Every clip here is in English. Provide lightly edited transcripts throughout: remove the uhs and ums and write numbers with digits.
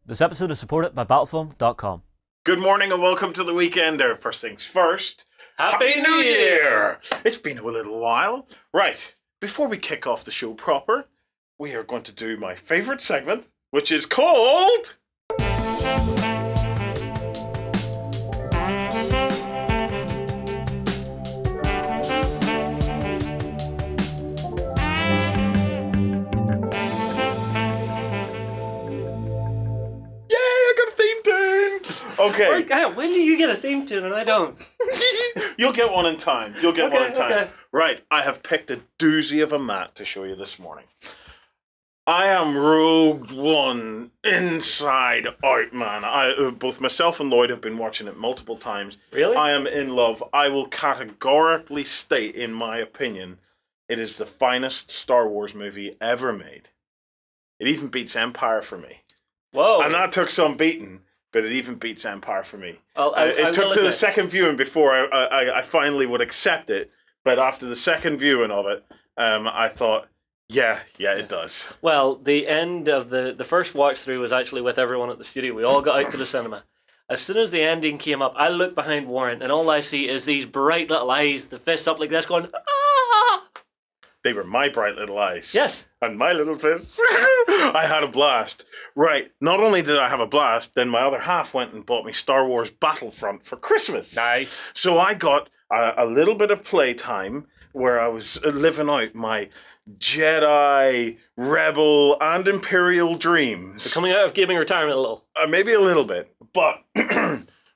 This episode is supported by Battlefoam.com. Good morning and welcome to the Weekender. First things first, Happy New Year! It's been a little while. Right, before we kick off the show proper, we are going to do my favourite segment, which is called... Okay. When do you get a theme tune and I don't? You'll get one in time. You'll get one in time. Okay. Right, I have picked a doozy of a mat to show you this morning. I am Rogue One inside out, man. Both myself and Lloyd have been watching it multiple times. Really? I am in love. I will categorically state, in my opinion, it is the finest Star Wars movie ever made. It even beats Empire for me. Whoa. And that took some beating. But it even beats Empire for me. I took to the second viewing before I finally would accept it. But after the second viewing of it, I thought, yeah, it does. Well, the end of the first watch through was actually with everyone at the studio. We all got out to the cinema. As soon as the ending came up, I look behind Warren and all I see is these bright little eyes, the fists up like this going, ah! They were my bright little eyes. Yes. And my little fists. I had a blast. Right, not only did I have a blast, then my other half went and bought me Star Wars Battlefront for Christmas. Nice. So I got a little bit of playtime where I was living out my Jedi, Rebel, and Imperial dreams. So coming out of gaming retirement a little. Maybe a little bit. But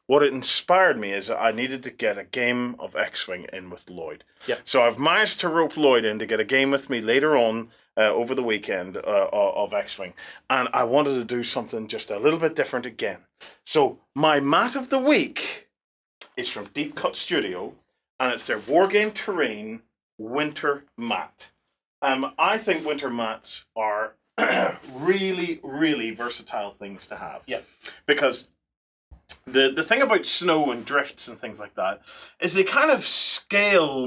what it inspired me is that I needed to get a game of X-Wing in with Lloyd. Yep. So I've managed to rope Lloyd in to get a game with me later on over the weekend of X-Wing. And I wanted to do something just a little bit different again. So my mat of the week is from Deep Cut Studio, and it's their Wargame Terrain Winter Mat. I think winter mats are really, really versatile things to have. Yeah. Because the thing about snow and drifts and things like that is they kind of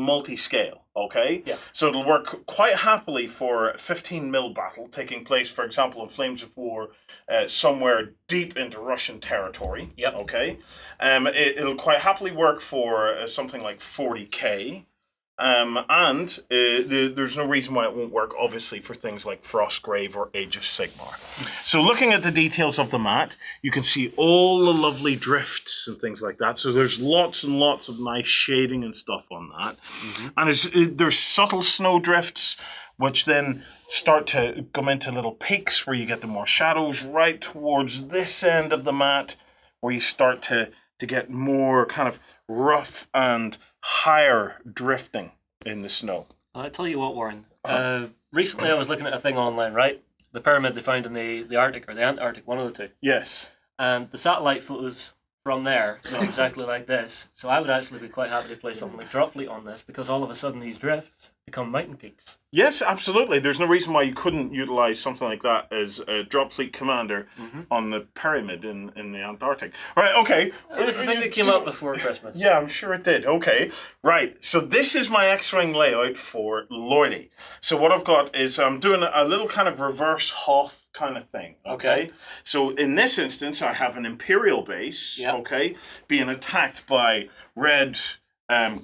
multi-scale, okay? Yeah. So it'll work quite happily for a 15 mil battle taking place, for example, in Flames of War, somewhere deep into Russian territory. Yep. Okay? It'll quite happily work for something like 40k. There's no reason why it won't work, obviously, for things like Frostgrave or Age of Sigmar. So looking at the details of the mat, you can see all the lovely drifts and things like that. So there's lots and lots of nice shading and stuff on that. Mm-hmm. And there's subtle snow drifts, which then start to come into little peaks where you get the more shadows right towards this end of the mat, where you start to get more kind of rough and higher drifting in the snow. I tell you what, Warren. Recently I was looking at a thing online, right? The pyramid they found in the Arctic or the Antarctic, one of the two. Yes. And the satellite photos from there look exactly like this. So I would actually be quite happy to play something like Dropfleet on this, because all of a sudden these drifts become mountain peaks. Yes, absolutely. There's no reason why you couldn't utilize something like that as a Dropfleet commander on the pyramid in the Antarctic. Right, okay. It was the thing that came out before Christmas. Yeah, I'm sure it did. Okay, right. So this is my X-Wing layout for Lloydie. So what I've got is I'm doing a little kind of reverse Hoth kind of thing. Okay. So in this instance, I have an Imperial base, okay, being attacked by red,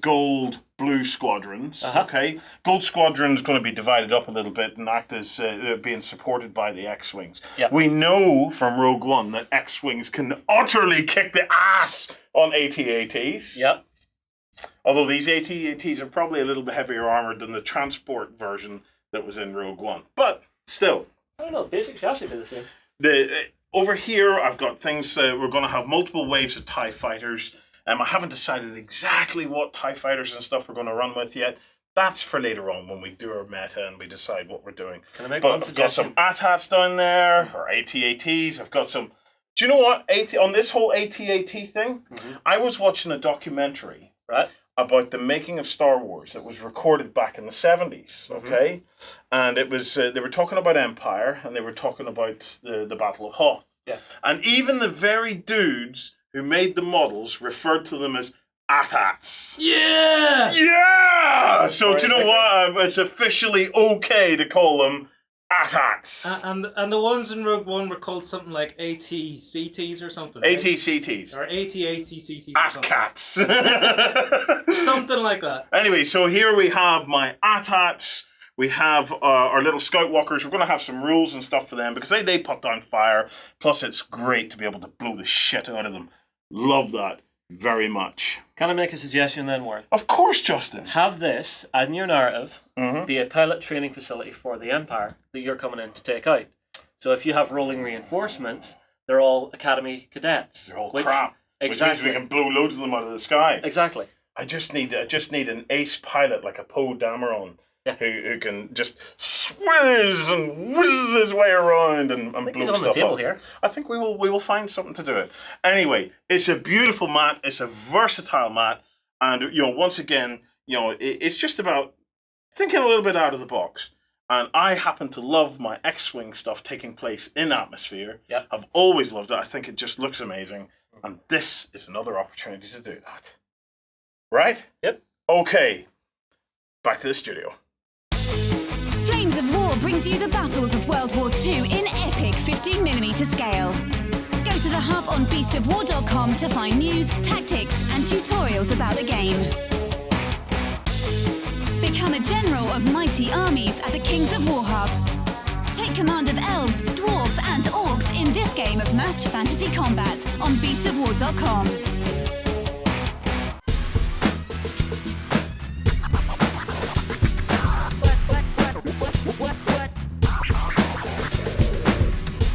gold, blue squadrons. Okay, gold squadron is going to be divided up a little bit and act as being supported by the X-Wings. Yep. We know from Rogue One that X-Wings can utterly kick the ass on AT-ATs. Yep. Although these AT-ATs are probably a little bit heavier armored than the transport version that was in Rogue One. But still. I don't know, basic chassis be the same. Over here, I've got things, we're going to have multiple waves of TIE fighters. I haven't decided exactly what TIE fighters and stuff we're going to run with yet. That's for later on when we do our meta and we decide what we're doing. Can I make one I've suggestion? got some AT-ATs down there, or AT-ATs. I've got some... Do you know what? On this whole AT-AT thing, I was watching a documentary, right, about the making of Star Wars that was recorded back in the 70s, okay? And it was they were talking about Empire, and they were talking about the Battle of Hoth. Yeah. And even the very dudes who made the models referred to them as AT-ATs. Yeah! Yeah! So do you know what? It's officially okay to call them AT-ATs. And the ones in Rogue One were called something like AT-CTs or something. AT-CTs. Or AT-CTs or something. AT-Cats. Something like that. Anyway, so here we have my AT-ATs. We have our little scout walkers. We're going to have some rules and stuff for them because they put down fire. Plus, it's great to be able to blow the shit out of them. Love that very much. Can I make a suggestion then, Warren? Of course, Justin. Have this in your narrative be a pilot training facility for the Empire that you're coming in to take out. So if you have rolling reinforcements, they're all Academy cadets. They're all crap. Exactly. Which means we can blow loads of them out of the sky. Exactly. I just need an ace pilot like a Poe Dameron. Yeah. Who can just swizz and whiz his way around and blow he's on stuff the table up. here. I think we will find something to do it. Anyway, it's a beautiful mat. It's a versatile mat, and once again, it's just about thinking a little bit out of the box. And I happen to love my X-Wing stuff taking place in atmosphere. Yeah. I've always loved it. I think it just looks amazing, and this is another opportunity to do that. Right? Yep. Okay. Back to the studio. Flames of War brings you the battles of World War II in epic 15mm scale. Go to the hub on beastsofwar.com to find news, tactics, and tutorials about the game. Become a general of mighty armies at the Kings of War Hub. Take command of elves, dwarves, and orcs in this game of massed fantasy combat on beastsofwar.com.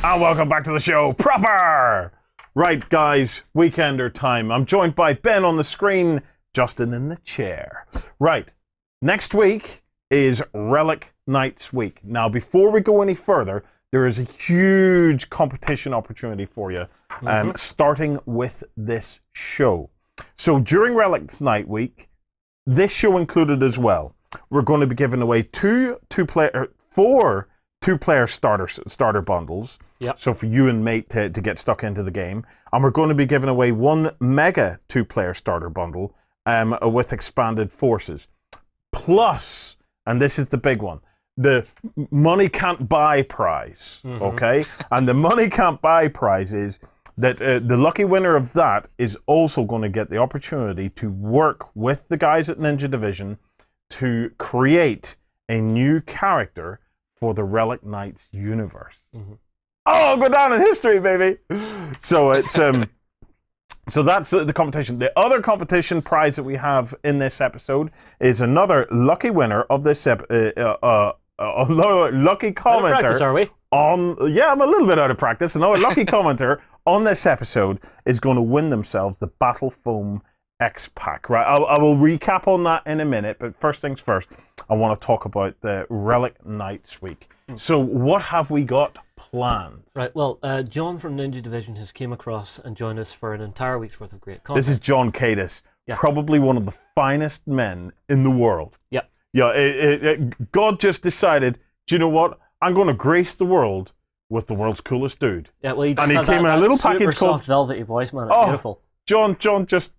And welcome back to the show proper! Right, guys, weekender time. I'm joined by Ben on the screen, Justin in the chair. Right, next week is Relic Knights week. Now, before we go any further, there is a huge competition opportunity for you, starting with this show. So during Relic Knight week, this show included as well, we're going to be giving away four two-player starter bundles. Yep. So for you and mate to get stuck into the game. And we're going to be giving away one mega two-player starter bundle with expanded forces. Plus, and this is the big one, the money can't buy prize. Okay? And the money can't buy prize is that the lucky winner of that is also going to get the opportunity to work with the guys at Ninja Division to create a new character for the Relic Knights universe. Oh, go down in history, baby! So it's so that's the competition. The other competition prize that we have in this episode is another lucky winner of this lucky commenter. Practice, are we? I'm a little bit out of practice. Another lucky commenter on this episode is going to win themselves the Battle Foam X Pack. Right, I will recap on that in a minute, but first things first, I want to talk about the Relic Knights week. So what have we got planned? Right, well, John from Ninja Division has came across and joined us for an entire week's worth of great content. This is John Cadis, probably one of the finest men in the world. Yeah. Yeah, God just decided, do you know what? I'm going to grace the world with the world's coolest dude. Yeah, well, he came in a little package called soft, velvety voice, man. It's beautiful. John just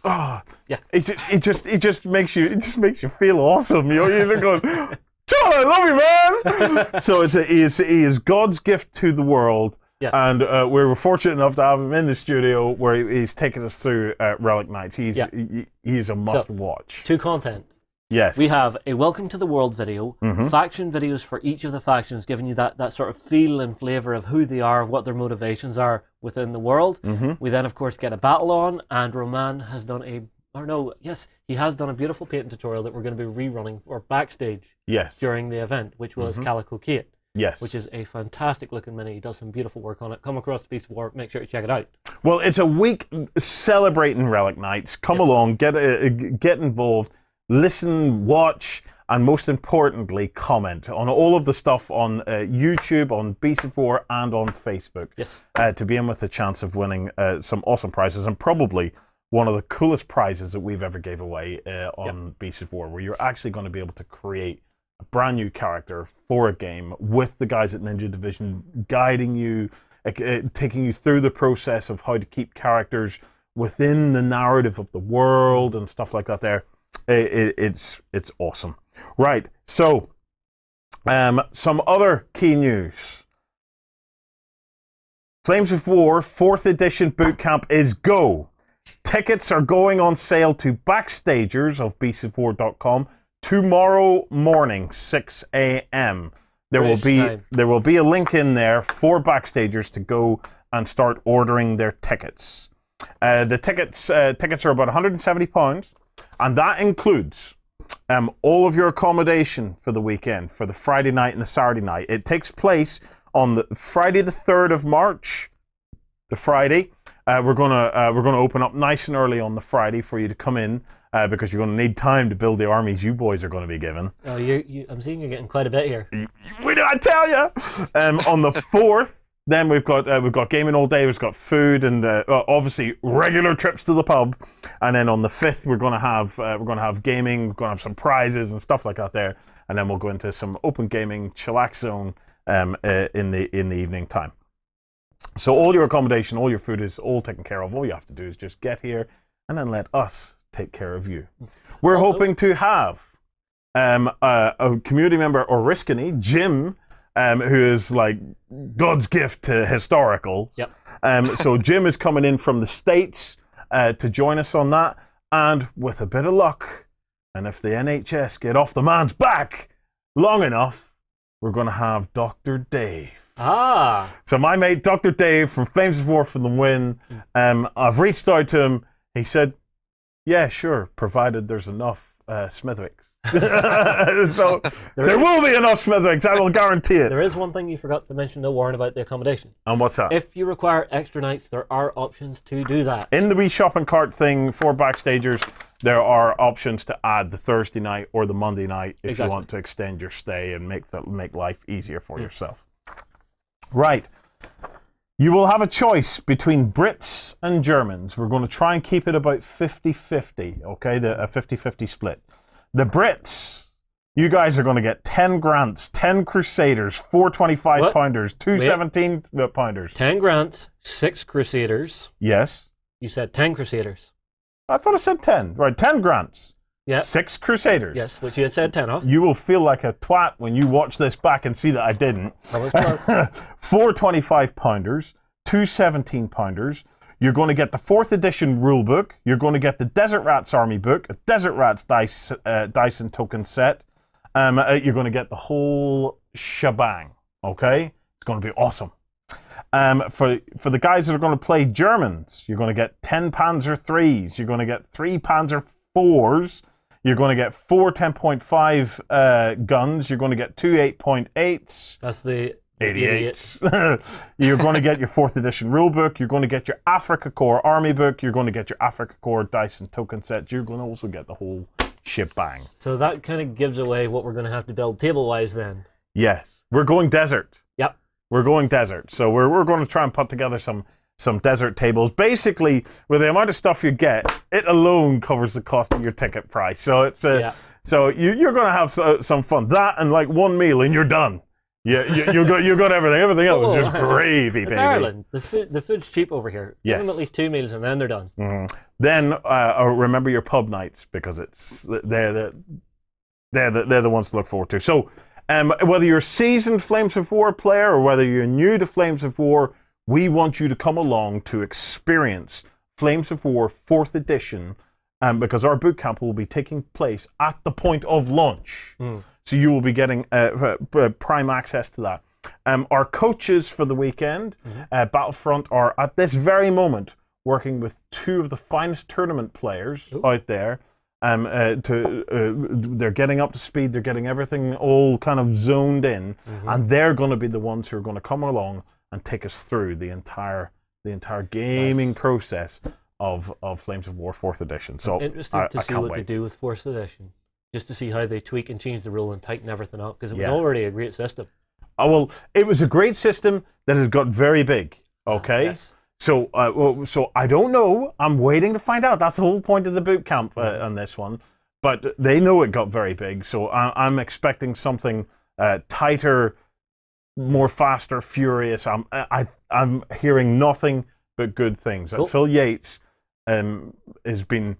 it just makes you feel awesome. You're going, John, I love you, man. So he is God's gift to the world. Yeah. And we were fortunate enough to have him in the studio where he's taken us through Relic Knights. He's a must watch. To content. Yes. We have a welcome to the world video, faction videos for each of the factions, giving you that sort of feel and flavour of who they are, what their motivations are within the world. We then, of course, get a battle on, and Romain has done he has done a beautiful painting tutorial that we're going to be rerunning for backstage during the event, which was Calico Kate. Yes. Which is a fantastic looking mini. He does some beautiful work on it. Come across the Beast of War. Make sure to check it out. Well, it's a week celebrating Relic Knights. Come along, get involved, listen, watch, and most importantly, comment on all of the stuff on YouTube, on Beast of War, and on Facebook. Yes. To be in with a chance of winning some awesome prizes, and probably one of the coolest prizes that we've ever gave away on Beast of War, where you're actually going to be able to create a brand new character for a game with the guys at Ninja Division guiding you, taking you through the process of how to keep characters within the narrative of the world and stuff like that there. It's awesome. Right, so Some other key news. Flames of War 4th edition Bootcamp is go. Tickets are going on sale to backstagers of beastsofwar.com tomorrow morning, 6 a.m. There will be a link in there for backstagers to go and start ordering their tickets. The tickets are about £170, and that includes all of your accommodation for the weekend, for the Friday night and the Saturday night. It takes place on the Friday, the 3rd of March. The Friday, we're gonna open up nice and early on the Friday for you to come in because you're gonna need time to build the armies you boys are going to be given. Oh, I'm seeing you're getting quite a bit here. I tell you. On the 4th. Then we've got gaming all day. We've got food and obviously regular trips to the pub. And then on the 5th we're gonna have gaming. We're gonna have some prizes and stuff like that there. And then we'll go into some open gaming chillax zone in the evening time. So all your accommodation, all your food is all taken care of. All you have to do is just get here and then let us take care of you. We're hoping to have a community member, Oriskany, Jim. Who is like God's gift to historicals. Yep. So Jim is coming in from the States to join us on that. And with a bit of luck, and if the NHS get off the man's back long enough, we're going to have Dr. Dave. So my mate Dr. Dave from Flames of War for the win. I've reached out to him. He said, yeah, sure, provided there's enough Smithwicks. So there will be enough Smithwicks, I will guarantee it. There is one thing you forgot to mention though, Warren, about the accommodation. And what's that? If you require extra nights, there are options to do that. In the wee shopping cart thing for backstagers, there are options to add the Thursday night or the Monday night if you want to extend your stay and make life easier for yourself. Right. You will have a choice between Brits and Germans. We're going to try and keep it about 50-50, okay? A 50-50 split. The Brits, you guys are going to get 10 grants, 10 Crusaders, 4 25-pounders, 2 17-pounders. 10 grants, 6 Crusaders. Yes. You said 10 Crusaders. I thought I said 10. Right, 10 grants. Yep. 6 Crusaders. Yes, which you had said 10 of. You will feel like a twat when you watch this back and see that I didn't. 4 25-pounders, 2 17-pounders. You're going to get the 4th edition rulebook. You're going to get the Desert Rats Army book, a Desert Rats dice and token set. You're going to get the whole shebang. Okay, it's going to be awesome. For the guys that are going to play Germans, you're going to get 10 Panzer IIIs. You're going to get 3 Panzer IVs. You're going to get 4 10.5 guns. You're going to get 2 8.8s. That's the 88. You're going to get your 4th edition rulebook. You're going to get your Africa Corps army book. You're going to get your Africa Corps dice and token set. You're going to also get the whole shebang. So that kind of gives away what we're going to have to build table-wise then. Yes. We're going desert. Yep. We're going desert. So we're going to try and put together some desert tables. Basically, with the amount of stuff you get, it alone covers the cost of your ticket price. So it's so you're going to have some fun. That and like one meal and you're done. Yeah, you got everything. Everything else is just gravy, baby. It's Ireland. The food's cheap over here. Yes. Give them at least 2 meals and then they're done. Mm-hmm. Then remember your pub nights because they're the ones to look forward to. So whether you're a seasoned Flames of War player or whether you're new to Flames of War, we want you to come along to experience Flames of War 4th edition because our bootcamp will be taking place at the point of launch. So you will be getting prime access to that. Our coaches for the weekend, Battlefront, are at this very moment working with 2 of the finest tournament players out there. They're getting up to speed. They're getting everything all kind of zoned in, and they're going to be the ones who are going to come along and take us through the entire gaming process of Flames of War 4th edition. So I'm interested to see what they do with 4th edition. Just to see how they tweak and change the rule and tighten everything up, because it was already a great system. Oh, well, it was a great system that had got very big, okay? Yes. So I don't know. I'm waiting to find out. That's the whole point of the boot camp on this one. But they know it got very big, so I'm expecting something tighter, more faster, furious. I'm hearing nothing but good things. Cool. Phil Yates has been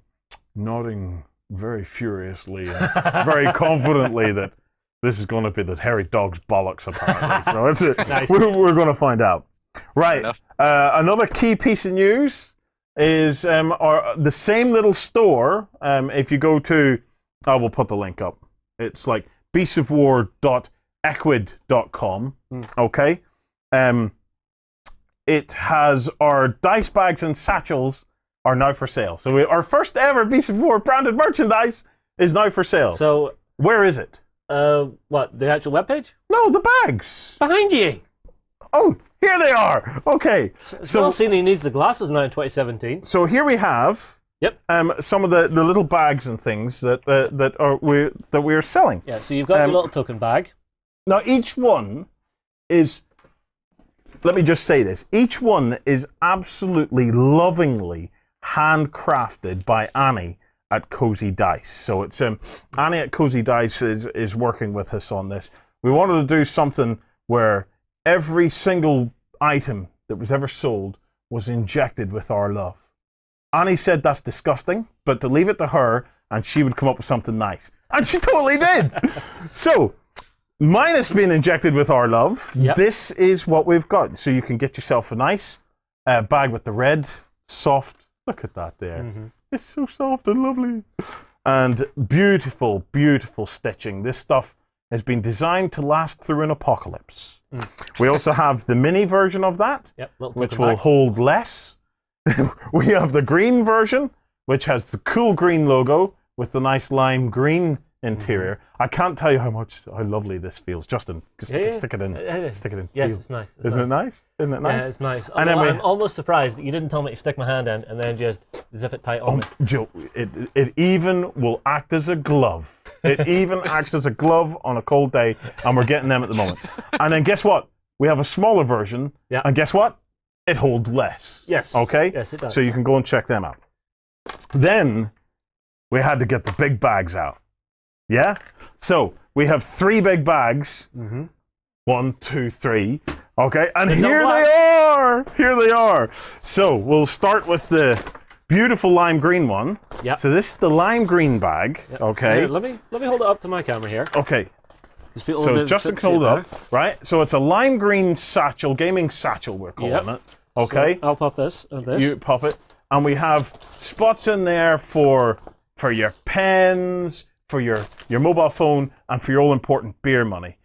nodding very furiously and very confidently that This is going to be the hairy dog's bollocks, apparently. So we're going to find out. Right. Another key piece of news is the same little store. If you go to, we'll put the link up. It's like beastsofwar.equid.com. Okay. It has our dice bags and satchels are now for sale. So our first ever Beasts of War branded merchandise is now for sale. So where is it? What, the actual webpage? No, the bags. Behind you. Oh, here they are. Okay. So seen he needs the glasses now in 2017. So here we have some of the little bags and things that we're selling. Yeah, so you've got your little token bag. Now each one is, let me just say this, each one is absolutely lovingly handcrafted by Annie at Cozy Dice. So it's Annie at Cozy Dice is working with us on this. We wanted to do something where every single item that was ever sold was injected with our love. Annie said that's disgusting, but to leave it to her and she would come up with something nice. And she totally did. So minus being injected with our love, this is what we've got. So you can get yourself a nice bag with the red, soft, look at that there. Mm-hmm. It's so soft and lovely. And beautiful, beautiful stitching. This stuff has been designed to last through an apocalypse. We also have the mini version of that, which will hold less. We have the green version, which has the cool green logo with the nice lime green interior. I can't tell you how lovely this feels. Justin, stick it in. Stick it in. Yes, it's nice. Isn't it nice? Isn't it nice? Yeah, it's nice. And I'm almost surprised that you didn't tell me to stick my hand in and then just zip it tight on me. Joe, it even will act as a glove. It even acts as a glove on a cold day, and we're getting them at the moment. And then guess what? We have a smaller version, and guess what? It holds less. Yes. Okay? Yes, it does. So you can go and check them out. Then we had to get the big bags out. Yeah? So we have 3 big bags. Mm-hmm. 1, 2, 3. Okay, and here they are! Here they are! So we'll start with the beautiful lime green one. Yeah. So this is the lime green bag. Yep. Okay. Here, let me hold it up to my camera here. Okay. So Justin can hold it up, right? So it's a lime green satchel, gaming satchel we're calling it. Okay. So I'll pop this and this. You pop it. And we have spots in there for your pens, for your mobile phone, and for your all-important beer money.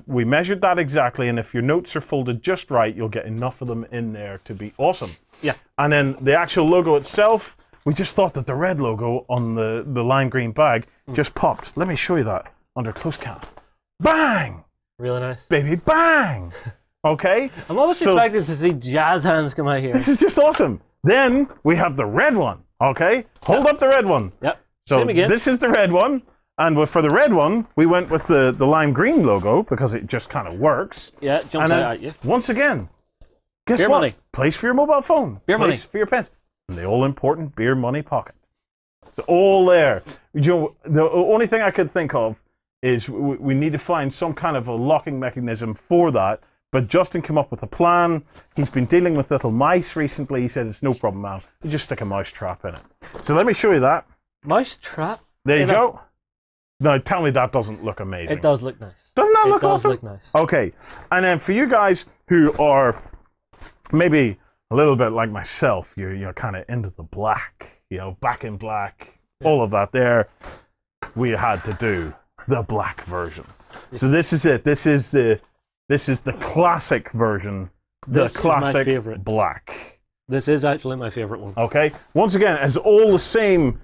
We measured that exactly, and if your notes are folded just right, you'll get enough of them in there to be awesome. Yeah. And then the actual logo itself, we just thought that the red logo on the lime green bag just popped. Let me show you that under close cam. Bang! Really nice. Baby, bang! Okay? I'm almost expecting to see jazz hands come out here. This is just awesome. Then we have the red one, okay? Hold up the red one. Yep. So same again. This is the red one. And for the red one, we went with the lime green logo because it just kind of works. Yeah, it jumps out at you. Once again, guess beer what? Money. Place for your mobile phone. Beer money. Place for your pens. And the all-important beer money pocket. It's all there. You know, the only thing I could think of is we need to find some kind of a locking mechanism for that. But Justin came up with a plan. He's been dealing with little mice recently. He said, it's no problem, man. You just stick a mouse trap in it. So let me show you that. Mouse trap? There you go. No, tell me that doesn't look amazing. It does look nice. Doesn't that look awesome? It does look nice. Okay. And then for you guys who are maybe a little bit like myself, you're kind of into the black, back in black, all of that there, we had to do the black version. So this is it. This is the classic version. The classic my favorite. Black. This is actually my favorite one. Okay. Once again, it's all the same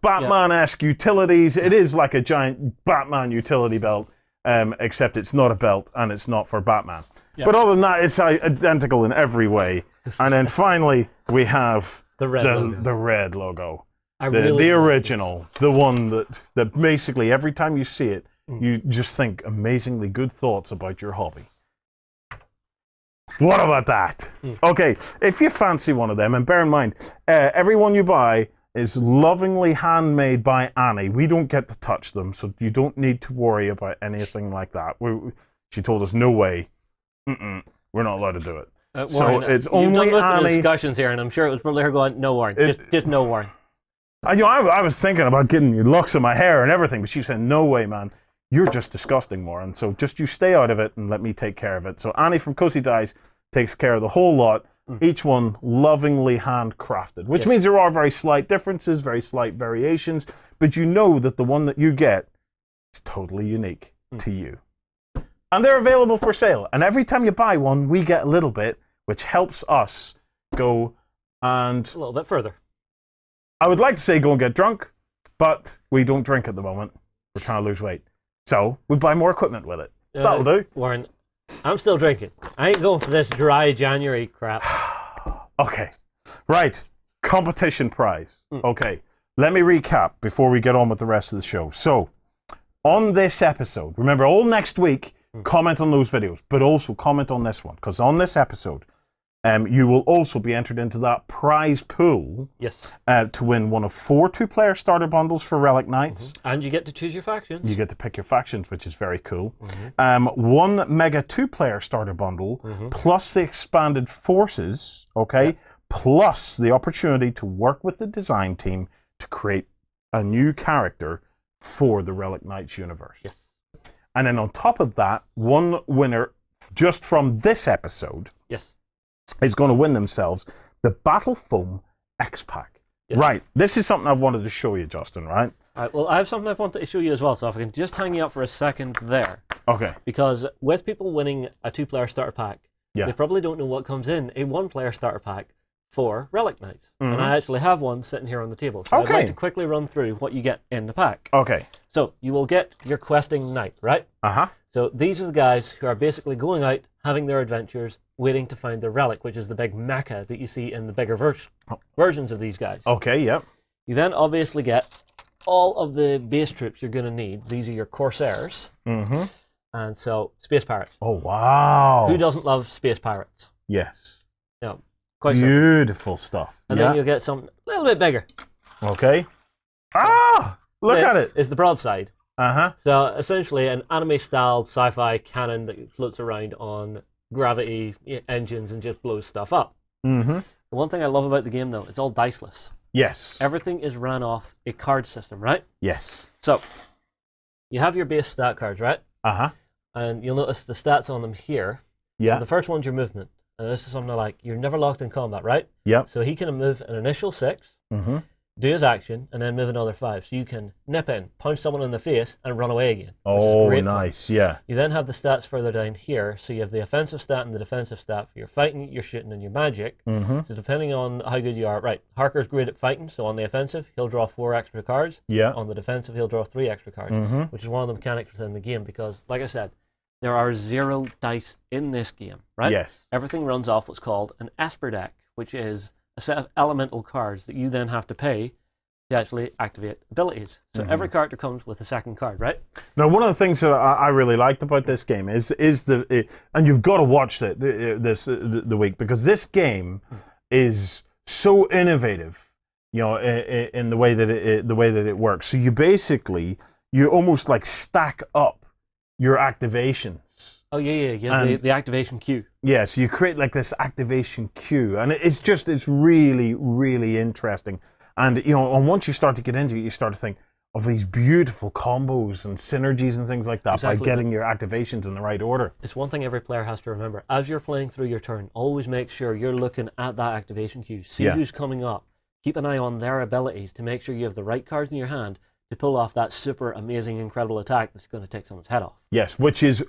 Batman-esque utilities. It is like a giant Batman utility belt, except it's not a belt and it's not for Batman. Yep. But other than that, it's identical in every way. And then finally, we have the red logo. The original, the one that basically every time you see it, you just think amazingly good thoughts about your hobby. What about that? Okay, if you fancy one of them, and bear in mind, every one you buy is lovingly handmade by Annie. We don't get to touch them, so you don't need to worry about anything like that. She told us, no way. We're not allowed to do it. Warren, so it's only you've done Annie. Discussions here, and I'm sure it was probably her going, no, Warren, just no, Warren. I was thinking about getting locks in my hair and everything, but she said, no way, man. you're just disgusting, Warren. So just you stay out of it and let me take care of it. So Annie from Cozy Dice takes care of the whole lot, each one lovingly handcrafted, which means there are very slight differences, very slight variations, but you know that the one that you get is totally unique to you. And they're available for sale. And every time you buy one, we get a little bit, which helps us go and... A little bit further. I would like to say go and get drunk, but we don't drink at the moment. We're trying to lose weight. So we buy more equipment with it. That'll do. Warren, I'm still drinking. I ain't going for this dry January crap. Okay. Right. Competition prize. Okay. Let me recap before we get on with the rest of the show. So, on this episode, remember, all next week, comment on those videos, but also comment on this one, because on this episode, you will also be entered into that prize pool to win one of 4 2-player starter bundles for Relic Knights. And you get to choose your factions. You get to pick your factions, which is very cool. 1 mega 2-player starter bundle, plus the expanded forces, plus the opportunity to work with the design team to create a new character for the Relic Knights universe. And then on top of that, one winner just from this episode is going to win themselves the Battle Foam X-Pack. Right, this is something I've wanted to show you, Justin, right? Well, I have something I've wanted to show you as well, so if I can just hang you up for a second there. Okay. Because with people winning a 2-player starter pack, they probably don't know what comes in a 1-player starter pack for Relic Knights. And I actually have one sitting here on the table. So I'd like to quickly run through what you get in the pack. Okay. So you will get your questing knight, right? So these are the guys who are basically going out, having their adventures, waiting to find the relic, which is the big mecha that you see in the bigger versions of these guys. Okay, yep. You then obviously get all of the base troops you're going to need. These are your Corsairs. And so, Space Pirates. Oh, wow. Who doesn't love Space Pirates? Yes. Yeah, quite simple. Beautiful stuff. And then you'll get something a little bit bigger. Okay. Ah! Look at it. It's the broadside. So essentially an anime-style sci-fi cannon that floats around on gravity engines and just blows stuff up. The one thing I love about the game, though, it's all diceless. Yes. Everything is ran off a card system, right? Yes. So you have your base stat cards, right? And you'll notice the stats on them here. So the first one's your movement. And this is something like, you're never locked in combat, right? Yep. So he can move an initial 6, do his action, and then move another 5. So you can nip in, punch someone in the face, and run away again. Which is great nice, fun. You then have the stats further down here. So you have the offensive stat and the defensive stat for your fighting, your shooting, and your magic. So depending on how good you are, right, Harker's great at fighting, so on the offensive, he'll draw 4 extra cards. On the defensive, he'll draw 3 extra cards, which is one of the mechanics within the game, because, like I said, there are 0 dice in this game, right? Yes. Everything runs off what's called an Esper deck, which is a set of elemental cards that you then have to pay to actually activate abilities. So every character comes with a second card, right? Now, one of the things that I really liked about this game is and you've got to watch it the week, because this game is so innovative, you know, in the way that it works. So you almost like stack up your activations. Oh yeah. The activation queue. Yeah, so you create like this activation queue, and it's really, really interesting. And you know, and once you start to get into it, you start to think of these beautiful combos and synergies and things like that by getting your activations in the right order. It's one thing every player has to remember. As you're playing through your turn, always make sure you're looking at that activation queue. See who's coming up. Keep an eye on their abilities to make sure you have the right cards in your hand to pull off that super amazing, incredible attack that's going to take someone's head off. Yes, which is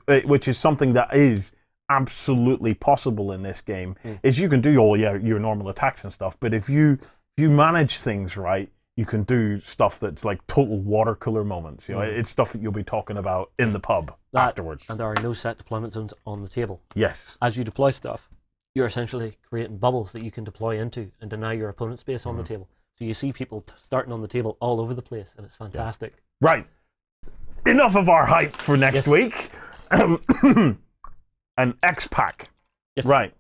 something that is absolutely possible in this game. Is you can do all your normal attacks and stuff, but if you manage things right, you can do stuff that's like total water cooler moments. You know, it's stuff that you'll be talking about in the pub afterwards. And there are no set deployment zones on the table. Yes. As you deploy stuff, you're essentially creating bubbles that you can deploy into and deny your opponent's space on the table. So you see people starting on the table all over the place, and it's fantastic. Right. Enough of our hype for next week. An X-Pack. Yes. Right.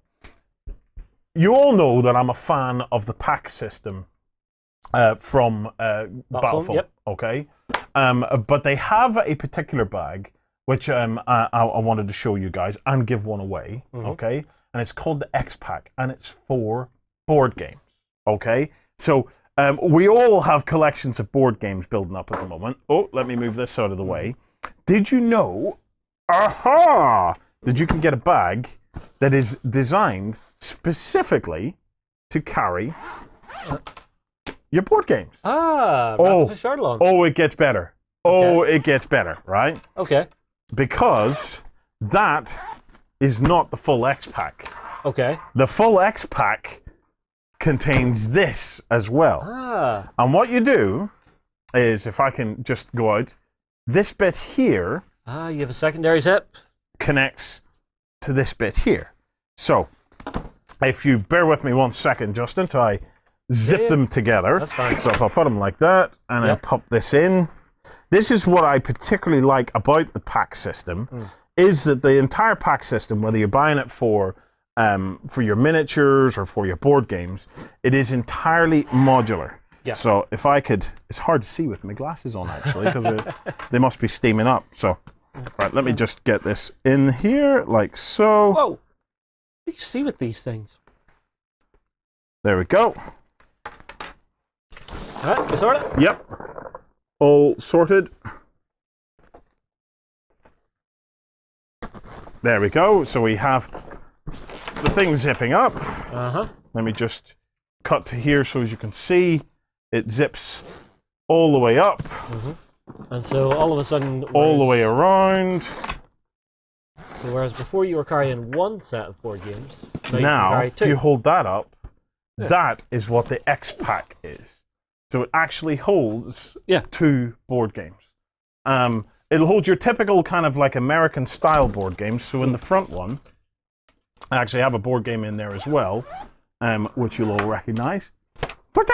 You all know that I'm a fan of the pack system from Battlefield. Yep. Okay. But they have a particular bag which I wanted to show you guys and give one away. Okay. And it's called the X-Pack, and it's for board games. Okay. So we all have collections of board games building up at the moment. Oh, let me move this out of the way. Did you know, that you can get a bag that is designed specifically to carry your board games? Wrath of Ashardalon. Oh, it gets better. Oh, it gets better, right? Okay. Because that is not the full X pack. Okay. The full X pack contains this as well. And what you do is, if I can just go out, this bit here You have a secondary zip. connects to this bit here. So, if you bear with me 1 second, Justin, till I zip them together. That's fine. So if I put them like that, and I pop this in, this is what I particularly like about the pack system, is that the entire pack system, whether you're buying it for your miniatures or for your board games, it is entirely modular. Yeah. So if I could, it's hard to see with my glasses on actually, because they must be steaming up. So, right, let me just get this in here, like so. Whoa! You can see with these things. There we go. Alright, you sort it? Yep. All sorted. There we go. So we have the thing zipping up. Let me just cut to here so as you can see, it zips all the way up. And so all of a sudden... All the way around. So whereas before you were carrying one set of board games, now you Now, can carry if two. you hold that up, that is what the X pack is. So it actually holds two board games. It'll hold your typical kind of like American style board games. So in the front one, I actually have a board game in there as well, which you'll all recognize. Ta-da!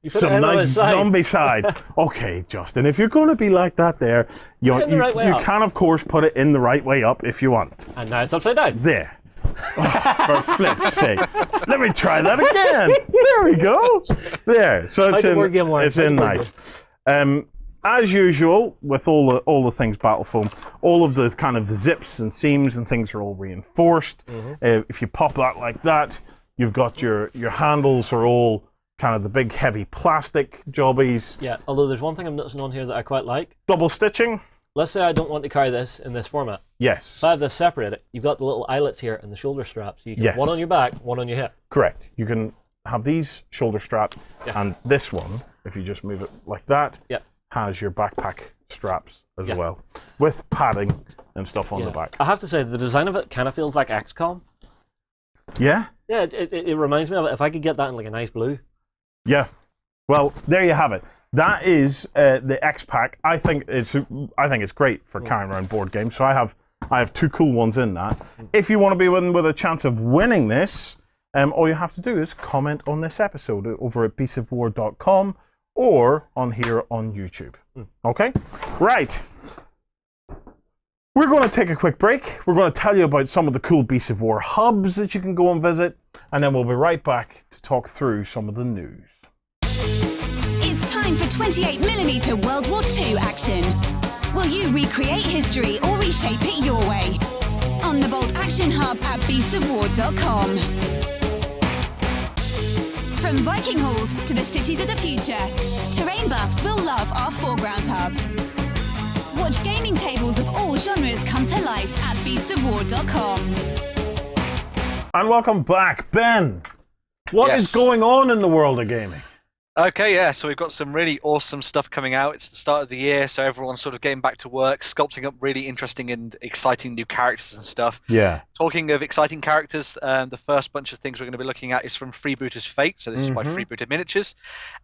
You put it Some in on nice its side. zombie side. Okay, Justin, if you're going to be like that there, you Put it in the right way up. can, of course, put it in the right way up if you want. And now it's upside down. There. Oh, for flip's sake. Let me try that again. There we go. There. So it's in nice. As usual, with all the things Battle Foam, all of the kind of the zips and seams and things are all reinforced. If you pop that like that, you've got your handles are all kind of the big heavy plastic jobbies. Yeah, although there's one thing I'm noticing on here that I quite like. Double stitching. Let's say I don't want to carry this in this format. Yes. If I have this separated, you've got the little eyelets here and the shoulder straps. So you can have one on your back, one on your hip. Correct. You can have these shoulder straps, and this one, if you just move it like that, has your backpack straps as well, with padding and stuff on the back. I have to say, the design of it kind of feels like XCOM. Yeah? Yeah, it reminds me of it. If I could get that in like a nice blue. Yeah. Well, there you have it. That is the X Pack. I think it's great for carrying around board games. So I have two cool ones in that. If you want to be with a chance of winning this, all you have to do is comment on this episode over at beastsofwar.com or on here on YouTube. Okay? Right. We're going to take a quick break. We're going to tell you about some of the cool Beasts of War hubs that you can go and visit, and then we'll be right back to talk through some of the news. It's time for 28mm World War II action. Will you recreate history or reshape it your way? On the Bolt Action Hub at beastsofwar.com. From Viking halls to the cities of the future, terrain buffs will love our foreground hub. Watch gaming tables of all genres come to life at beastsofwar.com. And welcome back, Ben. What is going on in the world of gaming? Okay, yeah, so we've got some really awesome stuff coming out. It's the start of the year, so everyone's sort of getting back to work, sculpting up really interesting and exciting new characters and stuff. Yeah. Talking of exciting characters, the first bunch of things we're going to be looking at is from Freebooters Fate, so this is by Freebooter Miniatures.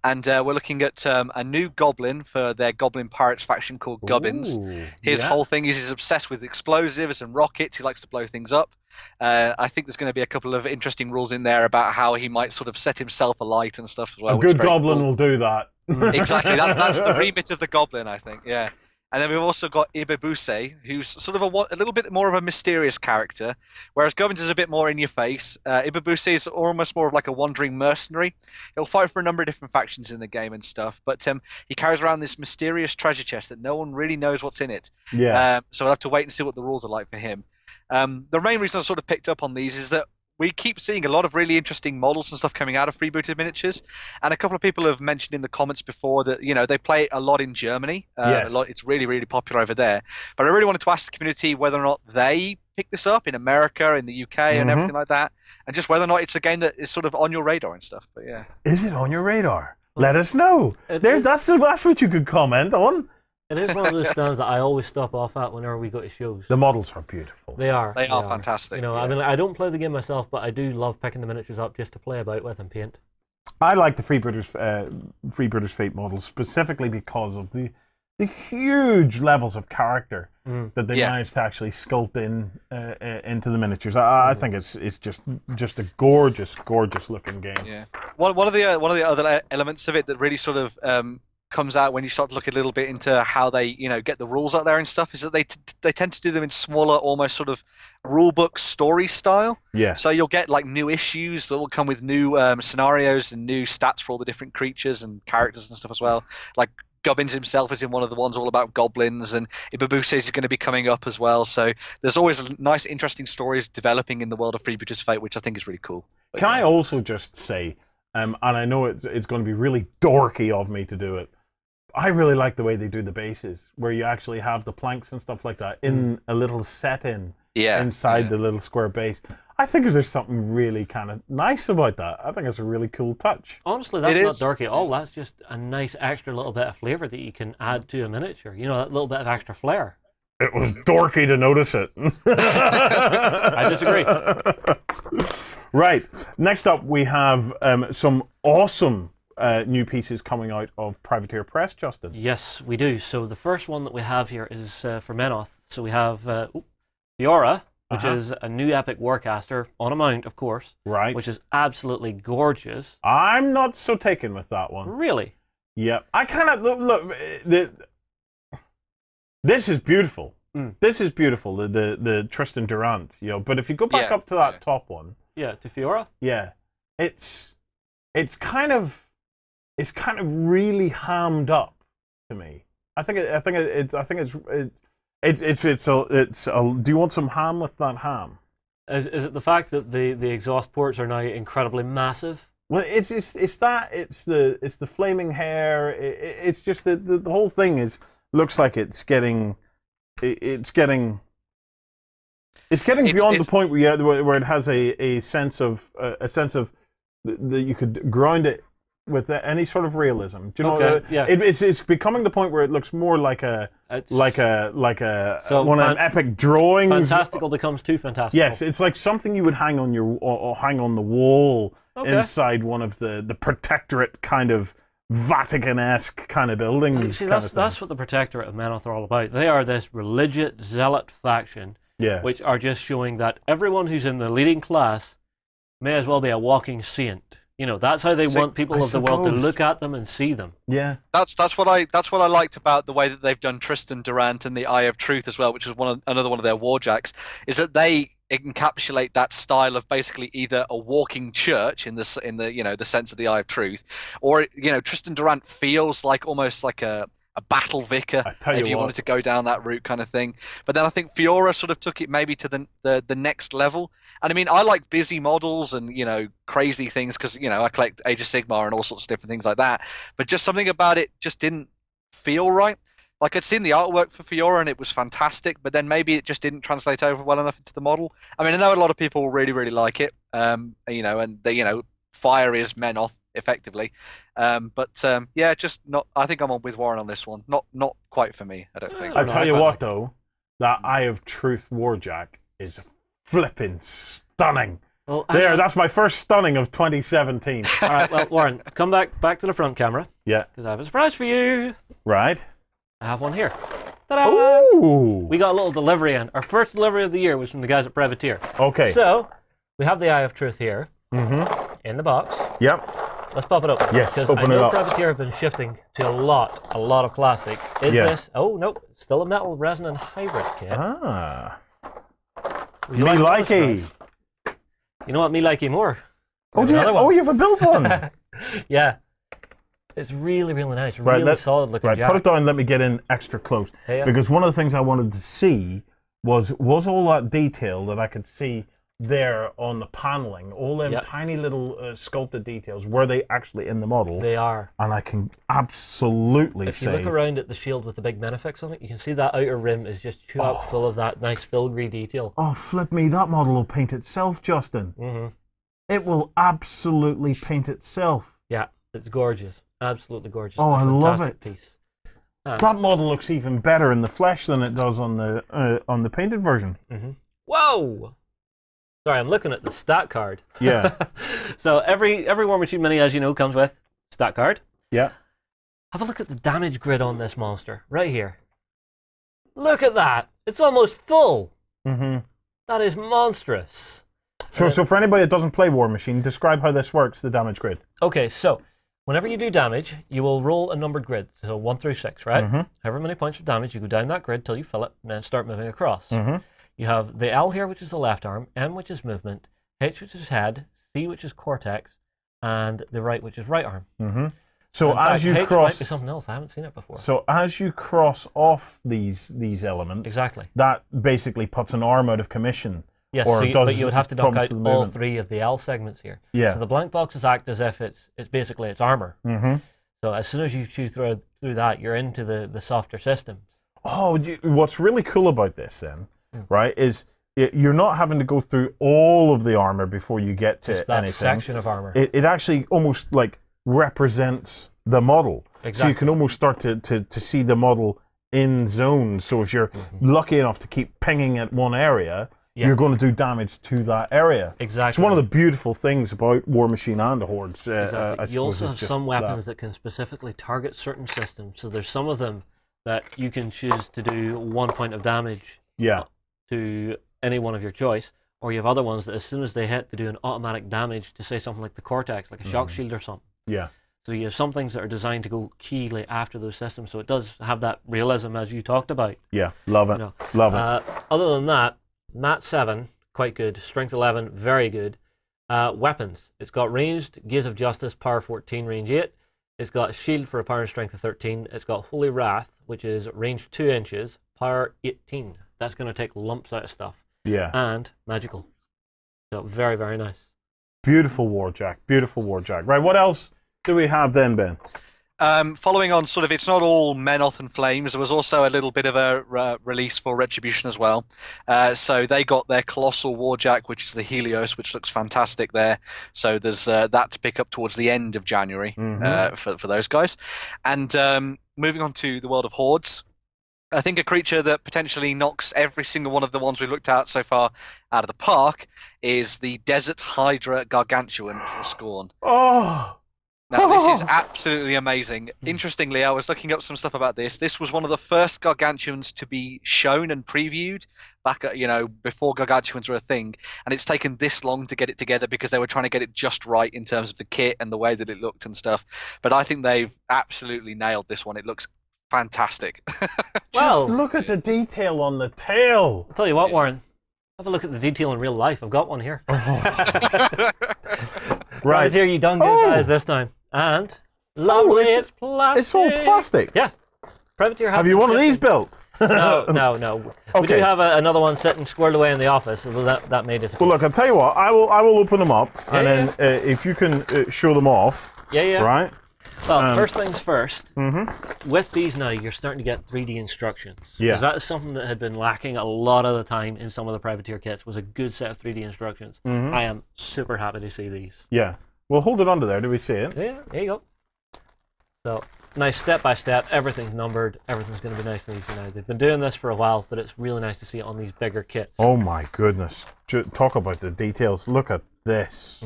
And we're looking at a new goblin for their Goblin Pirates faction called Gubbins. His whole thing is he's obsessed with explosives and rockets. He likes to blow things up. I think there's going to be a couple of interesting rules in there about how he might sort of set himself alight and stuff as well. A good goblin will do that. Exactly, that's the remit of the goblin, I think, yeah. And then we've also got Ibebuse, who's sort of a little bit more of a mysterious character, whereas Gubbins is a bit more in your face. Ibebuse is almost more of like a wandering mercenary. He'll fight for a number of different factions in the game and stuff, but he carries around this mysterious treasure chest that no one really knows what's in it. Yeah. So we'll have to wait and see what the rules are like for him. The main reason I sort of picked up on these is that we keep seeing a lot of really interesting models and stuff coming out of freebooted miniatures, and a couple of people have mentioned in the comments before that they play it a lot in Germany. Yes. A lot, it's really, really popular over there. But I really wanted to ask the community whether or not they pick this up in America, in the UK, and everything like that, and just whether or not it's a game that is sort of on your radar and stuff. But yeah, Is it on your radar? Let us know. That's what you could comment on. It is one of those stands that I always stop off at whenever we go to shows. The models are beautiful. They are. They are fantastic. I mean, I don't play the game myself, but I do love picking the miniatures up just to play about with and paint. I like the Freebooters Fate models specifically because of the huge levels of character that they managed to actually sculpt into the miniatures. I think it's just a gorgeous looking game. Yeah. One of the other elements of it that really sort of comes out when you start to look a little bit into how they get the rules out there and stuff is that they tend to do them in smaller, almost sort of rulebook story style. Yeah. So you'll get like new issues that will come with new scenarios and new stats for all the different creatures and characters and stuff as well. Like Gubbins himself is in one of the ones all about goblins, and Ibabuse is going to be coming up as well. So there's always nice, interesting stories developing in the world of Freebooters Fate, which I think is really cool. But, Can I also just say, and I know it's going to be really dorky of me to do it, I really like the way they do the bases, where you actually have the planks and stuff like that in a little set-in inside the little square base. I think there's something really kind of nice about that. I think it's a really cool touch. Honestly, that's not dorky at all. That's just a nice extra little bit of flavour that you can add to a miniature. That little bit of extra flair. It was dorky to notice it. I disagree. Right. Next up, we have some awesome new pieces coming out of Privateer Press, Justin. Yes, we do. So the first one that we have here is for Menoth. So we have Fiora, which is a new epic warcaster on a mount, of course. Right. Which is absolutely gorgeous. I'm not so taken with that one. Really? Yep. I kind of look. This is beautiful. This is beautiful. The Tristan Durant. But if you go back up to that top one. Yeah, to Fiora. Yeah, it's kind of really hammed up to me. I think it's. Do you want some ham with that ham? Is it the fact that the exhaust ports are now incredibly massive? Well, it's the flaming hair. It's just the whole thing looks like it's getting beyond the point where it has a sense of that you could ground it with any sort of realism. Do you know? Okay, yeah. It's becoming the point where it looks more like one of them epic drawings. Fantastical becomes too fantastical. Yes, it's like something you would hang on the wall inside one of the protectorate kind of Vatican-esque kind of buildings. See, that's what the Protectorate of Menoth are all about. They are this religious zealot faction, which are just showing that everyone who's in the leading class may as well be a walking saint. That's how they want people of the world to look at them and see them. Yeah, that's what I liked about the way that they've done Tristan Durant and the Eye of Truth as well, which is another one of their warjacks, is that they encapsulate that style of basically either a walking church in the sense of the Eye of Truth, or Tristan Durant feels like almost like a battle vicar if you wanted to go down that route kind of thing. But then I think Fiora sort of took it maybe to the next level. And I mean, I like busy models and crazy things because I collect Age of Sigmar and all sorts of different things like that. But just something about it just didn't feel right. Like I'd seen the artwork for Fiora and it was fantastic, but then maybe it just didn't translate over well enough into the model. I mean, I know a lot of people really, really like it. And fire is Menoth effectively. Just not. I think I'm on with Warren on this one. Not quite for me. I don't think. I tell you what, though, that Eye of Truth Warjack is flipping stunning. Well, that's my first stunning of 2017. All right, well, Warren, come back to the front camera. Yeah. Because I have a surprise for you. Right. I have one here. Ta-da! Ooh! We got a little delivery in. Our first delivery of the year was from the guys at Privateer. Okay. So, we have the Eye of Truth here. In the box. Yep. Let's pop it up. Yes, open it up. Because I know Privateer have been shifting to a lot of plastic. Is this... Oh, nope. Still a metal resin and hybrid kit. Ah. Me likey. You know what? Me likey more. Oh, you have a built one. Yeah. It's really, really nice. Really solid looking. Right, put it down. Let me get in extra close. Hey, because one of the things I wanted to see was all that detail that I could see there on the paneling, all them tiny little sculpted details, were they actually in the model? They are. And I can absolutely If say... you look around at the shield with the big Menifex on it, you can see that outer rim is just chock full of that nice filigree detail. Oh, flip me, that model will paint itself, Justin. Mm-hmm. It will absolutely paint itself. Yeah, it's gorgeous. Absolutely gorgeous. Oh, I love it. Piece. That model looks even better in the flesh than it does on the painted version. Mm-hmm. Whoa! Sorry, I'm looking at the stat card. Yeah. So every Warmachine Mini, as you know, comes with stat card. Yeah. Have a look at the damage grid on this monster, right here. Look at that! It's almost full! Mm-hmm. That is monstrous. So for anybody that doesn't play Warmachine, describe how this works, the damage grid. Okay, so whenever you do damage, you will roll a numbered grid, so 1 through 6, right? Mm-hmm. However many points of damage, you go down that grid till you fill it, and then start moving across. Mm-hmm. You have the L here, which is the left arm, M, which is movement, H, which is head, C, which is cortex, and the right, which is right arm. Mm-hmm. So in as fact, you H cross... might be something else. I haven't seen it before. So as you cross off these elements, Exactly. that basically puts an arm out of commission. Yes, or but you would have to knock problems out to the all movement. 3 of the L segments here. Yeah. So the blank boxes act as if it's basically its armor. Mm-hmm. So as soon as you chew through that, you're into the softer systems. Oh, what's really cool about this then, right, is you're not having to go through all of the armor before you get to Just that anything. section of armor. It actually almost like represents the model. Exactly. So you can almost start to see the model in zones. So if you're lucky enough to keep pinging at one area, you're going to do damage to that area. Exactly. It's one of the beautiful things about Warmachine and the Hordes. Exactly. You also have some weapons that. that can specifically target certain systems. So there's some of them that you can choose to do 1 point of damage to any one of your choice, or you have other ones that as soon as they hit, they do an automatic damage to say something like the cortex, like a shock shield or something. Yeah. So you have some things that are designed to go keyly after those systems, so it does have that realism as you talked about. Yeah, love it. You know. Love it. Other than that, Mat 7, quite good. Strength 11, very good. Weapons. It's got ranged, Gaze of Justice, power 14, range 8. It's got shield for a power and strength of 13. It's got Holy Wrath, which is range 2 inches, power 18. That's going to take lumps out of stuff. Yeah. And magical. So very, very nice. Beautiful Warjack. Beautiful Warjack. Right, what else do we have then, Ben? Following on, sort of, it's not all Menoth and Flames. There was also a little bit of a release for Retribution as well. So they got their Colossal Warjack, which is the Helios, which looks fantastic there. So there's that to pick up towards the end of January for those guys. And moving on to the world of Hordes, I think a creature that potentially knocks every single one of the ones we've looked at so far out of the park is the Desert Hydra Gargantuan for Scorn. Oh! Now, this is absolutely amazing. Interestingly, I was looking up some stuff about this. This was one of the first Gargantuans to be shown and previewed back at, before Gargantuans were a thing. And it's taken this long to get it together because they were trying to get it just right in terms of the kit and the way that it looked and stuff. But I think they've absolutely nailed this one. It looks fantastic. Well, just look at the detail on the tail. I'll tell you what, Warren. Have a look at the detail in real life. I've got one here. Right here, you done good guys this time. And lovely, it's plastic. It's all plastic. Yeah. Privateer have you one of these built? No. Okay. We do have another one sitting squared away in the office, so that made it. Well, look, I'll tell you what. I will open them up, and then if you can show them off. Yeah. Right. Well, first things first. With these now, you're starting to get 3D instructions. Yeah. Because that is something that had been lacking a lot of the time in some of the Privateer kits, was a good set of 3D instructions. I am super happy to see these. Yeah. Well, hold it under there. Do we see it? Yeah, there you go. So, nice step by step. Everything's numbered. Everything's going to be nice and easy now. They've been doing this for a while, but it's really nice to see it on these bigger kits. Oh my goodness. Talk about the details. Look at this.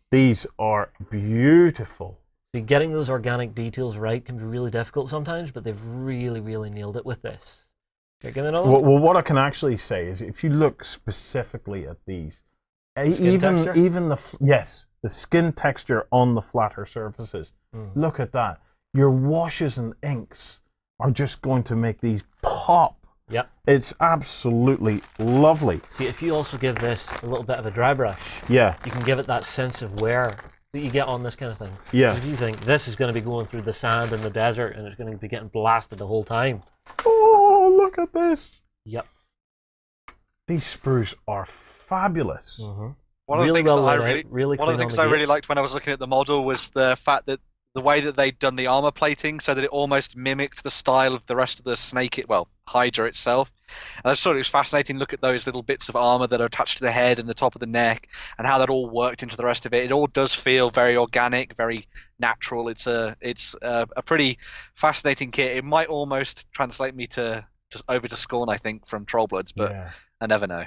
These are beautiful. See, getting those organic details right can be really difficult sometimes, but they've really, really nailed it with this. Okay, give me another one. Well, what I can actually say is if you look specifically at these, even the skin texture on the flatter surfaces. Look at that. Your washes and inks are just going to make these pop. Yeah. It's absolutely lovely. See, if you also give this a little bit of a dry brush, Yeah. you can give it that sense of wear that you get on this kind of thing. Yeah. If you think this is going to be going through the sand in the desert and it's going to be getting blasted the whole time. Oh, look at this. Yep. These sprues are fabulous. One of the Really things well that I laid out, really, really one of the clean on things the I really gates. liked when I was looking at the model was the fact that the way that they'd done the armor plating, so that it almost mimicked the style of the rest of the Hydra itself. And I just thought it was fascinating to look at those little bits of armor that are attached to the head and the top of the neck, and how that all worked into the rest of it. It all does feel very organic, very natural. It's a pretty fascinating kit. It might almost translate me to just over to scorn, I think, from Trollbloods, but Yeah. I never know.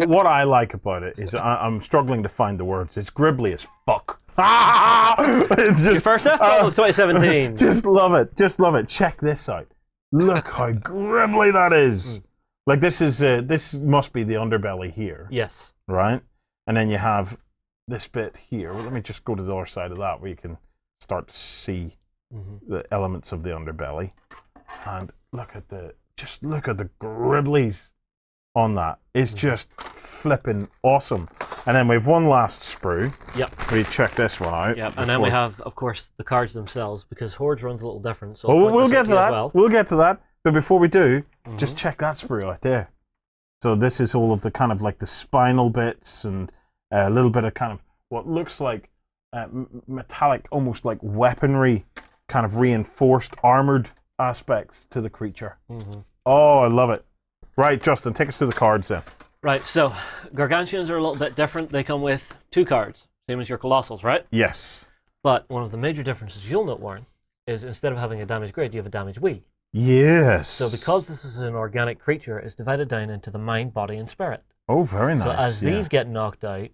What I like about it is I'm struggling to find the words. It's gribbly as fuck. It's Your just first F-bomb of 2017. just love it. Just love it. Check this out. Look how gribbly that is. Like this must be the underbelly here, Yes. right? And then you have this bit here. Well, let me just go to the other side of that where you can start to see the elements of the underbelly. And look at the gribblies on that. It's just flipping awesome. And then we have one last sprue. Yep. We check this one out. Yep. And then we have, of course, the cards themselves, because Hordes runs a little different. So Well, I'll we'll point this get out to you as that. well. We'll get to that. But before we do, just check that sprue out there. So this is all of the kind of like the spinal bits and a little bit of kind of what looks like metallic, almost like weaponry, kind of reinforced, armored aspects to the creature. Oh, I love it. Right, Justin, take us to the cards then. Right, so Gargantuans are a little bit different. They come with 2 cards, same as your Colossals, right? Yes. But one of the major differences you'll note, Warren, is instead of having a damage grid, you have a damage wheel. Yes. So because this is an organic creature, it's divided down into the mind, body, and spirit. Oh, very nice. So as yeah. these get knocked out,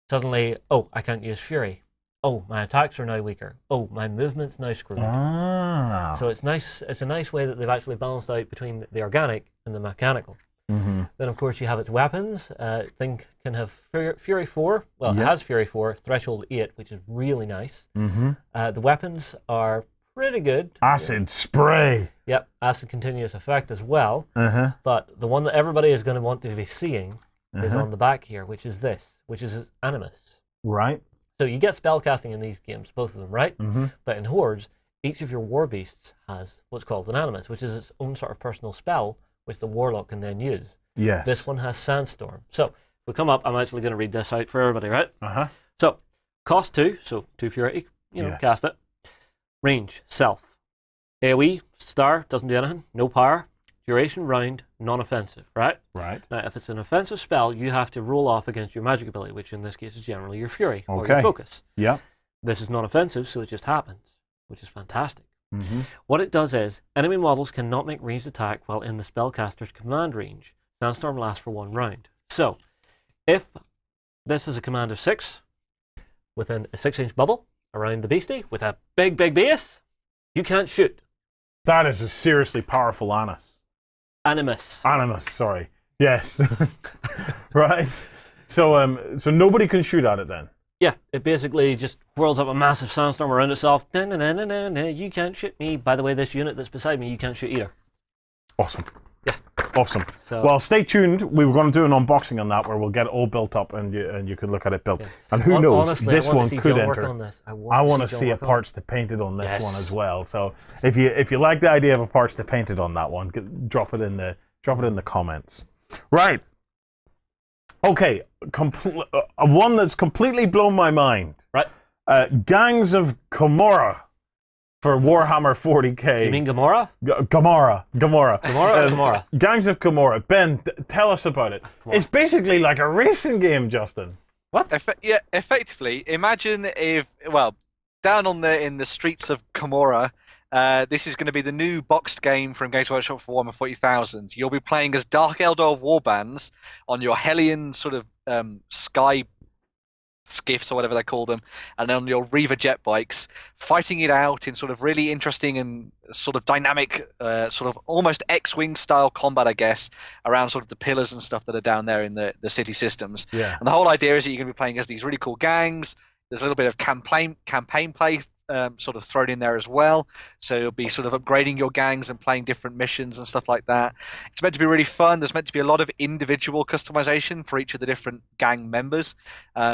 suddenly, oh, I can't use Fury. Oh, my attacks are now weaker. Oh, my movement's now screwed. Ah. So it's nice. It's a nice way that they've actually balanced out between the organic and the mechanical. Mm-hmm. Then, of course, you have its weapons. Thing can have Fury 4. Well, Yep. it has Fury 4, Threshold 8, which is really nice. Mm-hmm. The weapons are pretty good. Acid spray. Yep, acid continuous effect as well. Uh-huh. But the one that everybody is going to want to be seeing is Uh-huh. on the back here, which is this, which is Animus. Right. So you get spellcasting in these games, both of them, right? Mm-hmm. But in Hordes, each of your war beasts has what's called an Animus, which is its own sort of personal spell, which the Warlock can then use. Yes. This one has Sandstorm. So if we come up, I'm actually going to read this out for everybody, right? Uh-huh. So cost 2, so 2 Fury, Yes. cast it. Range, self. AoE, star, doesn't do anything, no power. Duration, round, non-offensive, right? Right. Now, if it's an offensive spell, you have to roll off against your magic ability, which in this case is generally your Fury or your Okay. Focus. Yeah. This is non-offensive, so it just happens, which is fantastic. Mm-hmm. What it does is, enemy models cannot make ranged attack while in the spellcaster's command range. Sandstorm lasts for 1 round. So, if this is a command of 6, within a 6-inch bubble around the beastie with a big, big base, you can't shoot. That is a seriously powerful Animus. Animus, sorry. Yes. Right. So so nobody can shoot at it then. Yeah, it basically just whirls up a massive sandstorm around itself. Na-na-na-na-na, you can't shoot me. By the way, this unit that's beside me, you can't shoot either. Awesome. Yeah. Awesome. So, Well, stay tuned. We were going to do an unboxing on that where we'll get it all built up and you can look at it built. Yeah. And who knows, honestly, this I want one to see could John work enter. on this. I want to see a John work on parts to painted on this Yes. one as well. So if you like the idea of a parts to painted on that one, drop it in the comments. Right. Okay. One that's completely blown my mind. Right. Gangs of Commorragh for Warhammer 40k. You mean Gamora? Commorragh. Gamora or Gamora? Gangs of Commorragh. Ben, tell us about it. It's basically like a racing game, Justin. Effectively, imagine if, well, down in the streets of Commorragh, this is going to be the new boxed game from Games Workshop for Warhammer 40,000. You'll be playing as Dark Eldar warbands on your Hellion sort of sky skiffs or whatever they call them, and on your Reaver jet bikes, fighting it out in sort of really interesting and sort of dynamic, sort of almost X-Wing style combat, I guess, around sort of the pillars and stuff that are down there in the city systems. Yeah. And the whole idea is that you're going to be playing as these really cool gangs. There's a little bit of campaign play sort of thrown in there as well. So you'll be sort of upgrading your gangs and playing different missions and stuff like that. It's meant to be really fun. There's meant to be a lot of individual customization for each of the different gang members.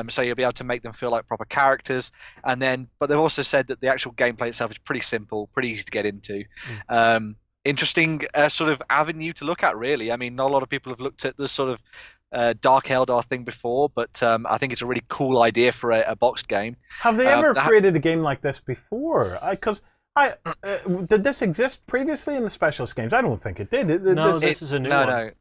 So you'll be able to make them feel like proper characters. But they've also said that the actual gameplay itself is pretty simple, pretty easy to get into. interesting sort of avenue to look at, really. I mean, not a lot of people have looked at this sort of Dark Eldar thing before, but I think it's a really cool idea for a boxed game. Have they ever created a game like this before? Did this exist previously in the specialist games? I don't think it did. This is a new one.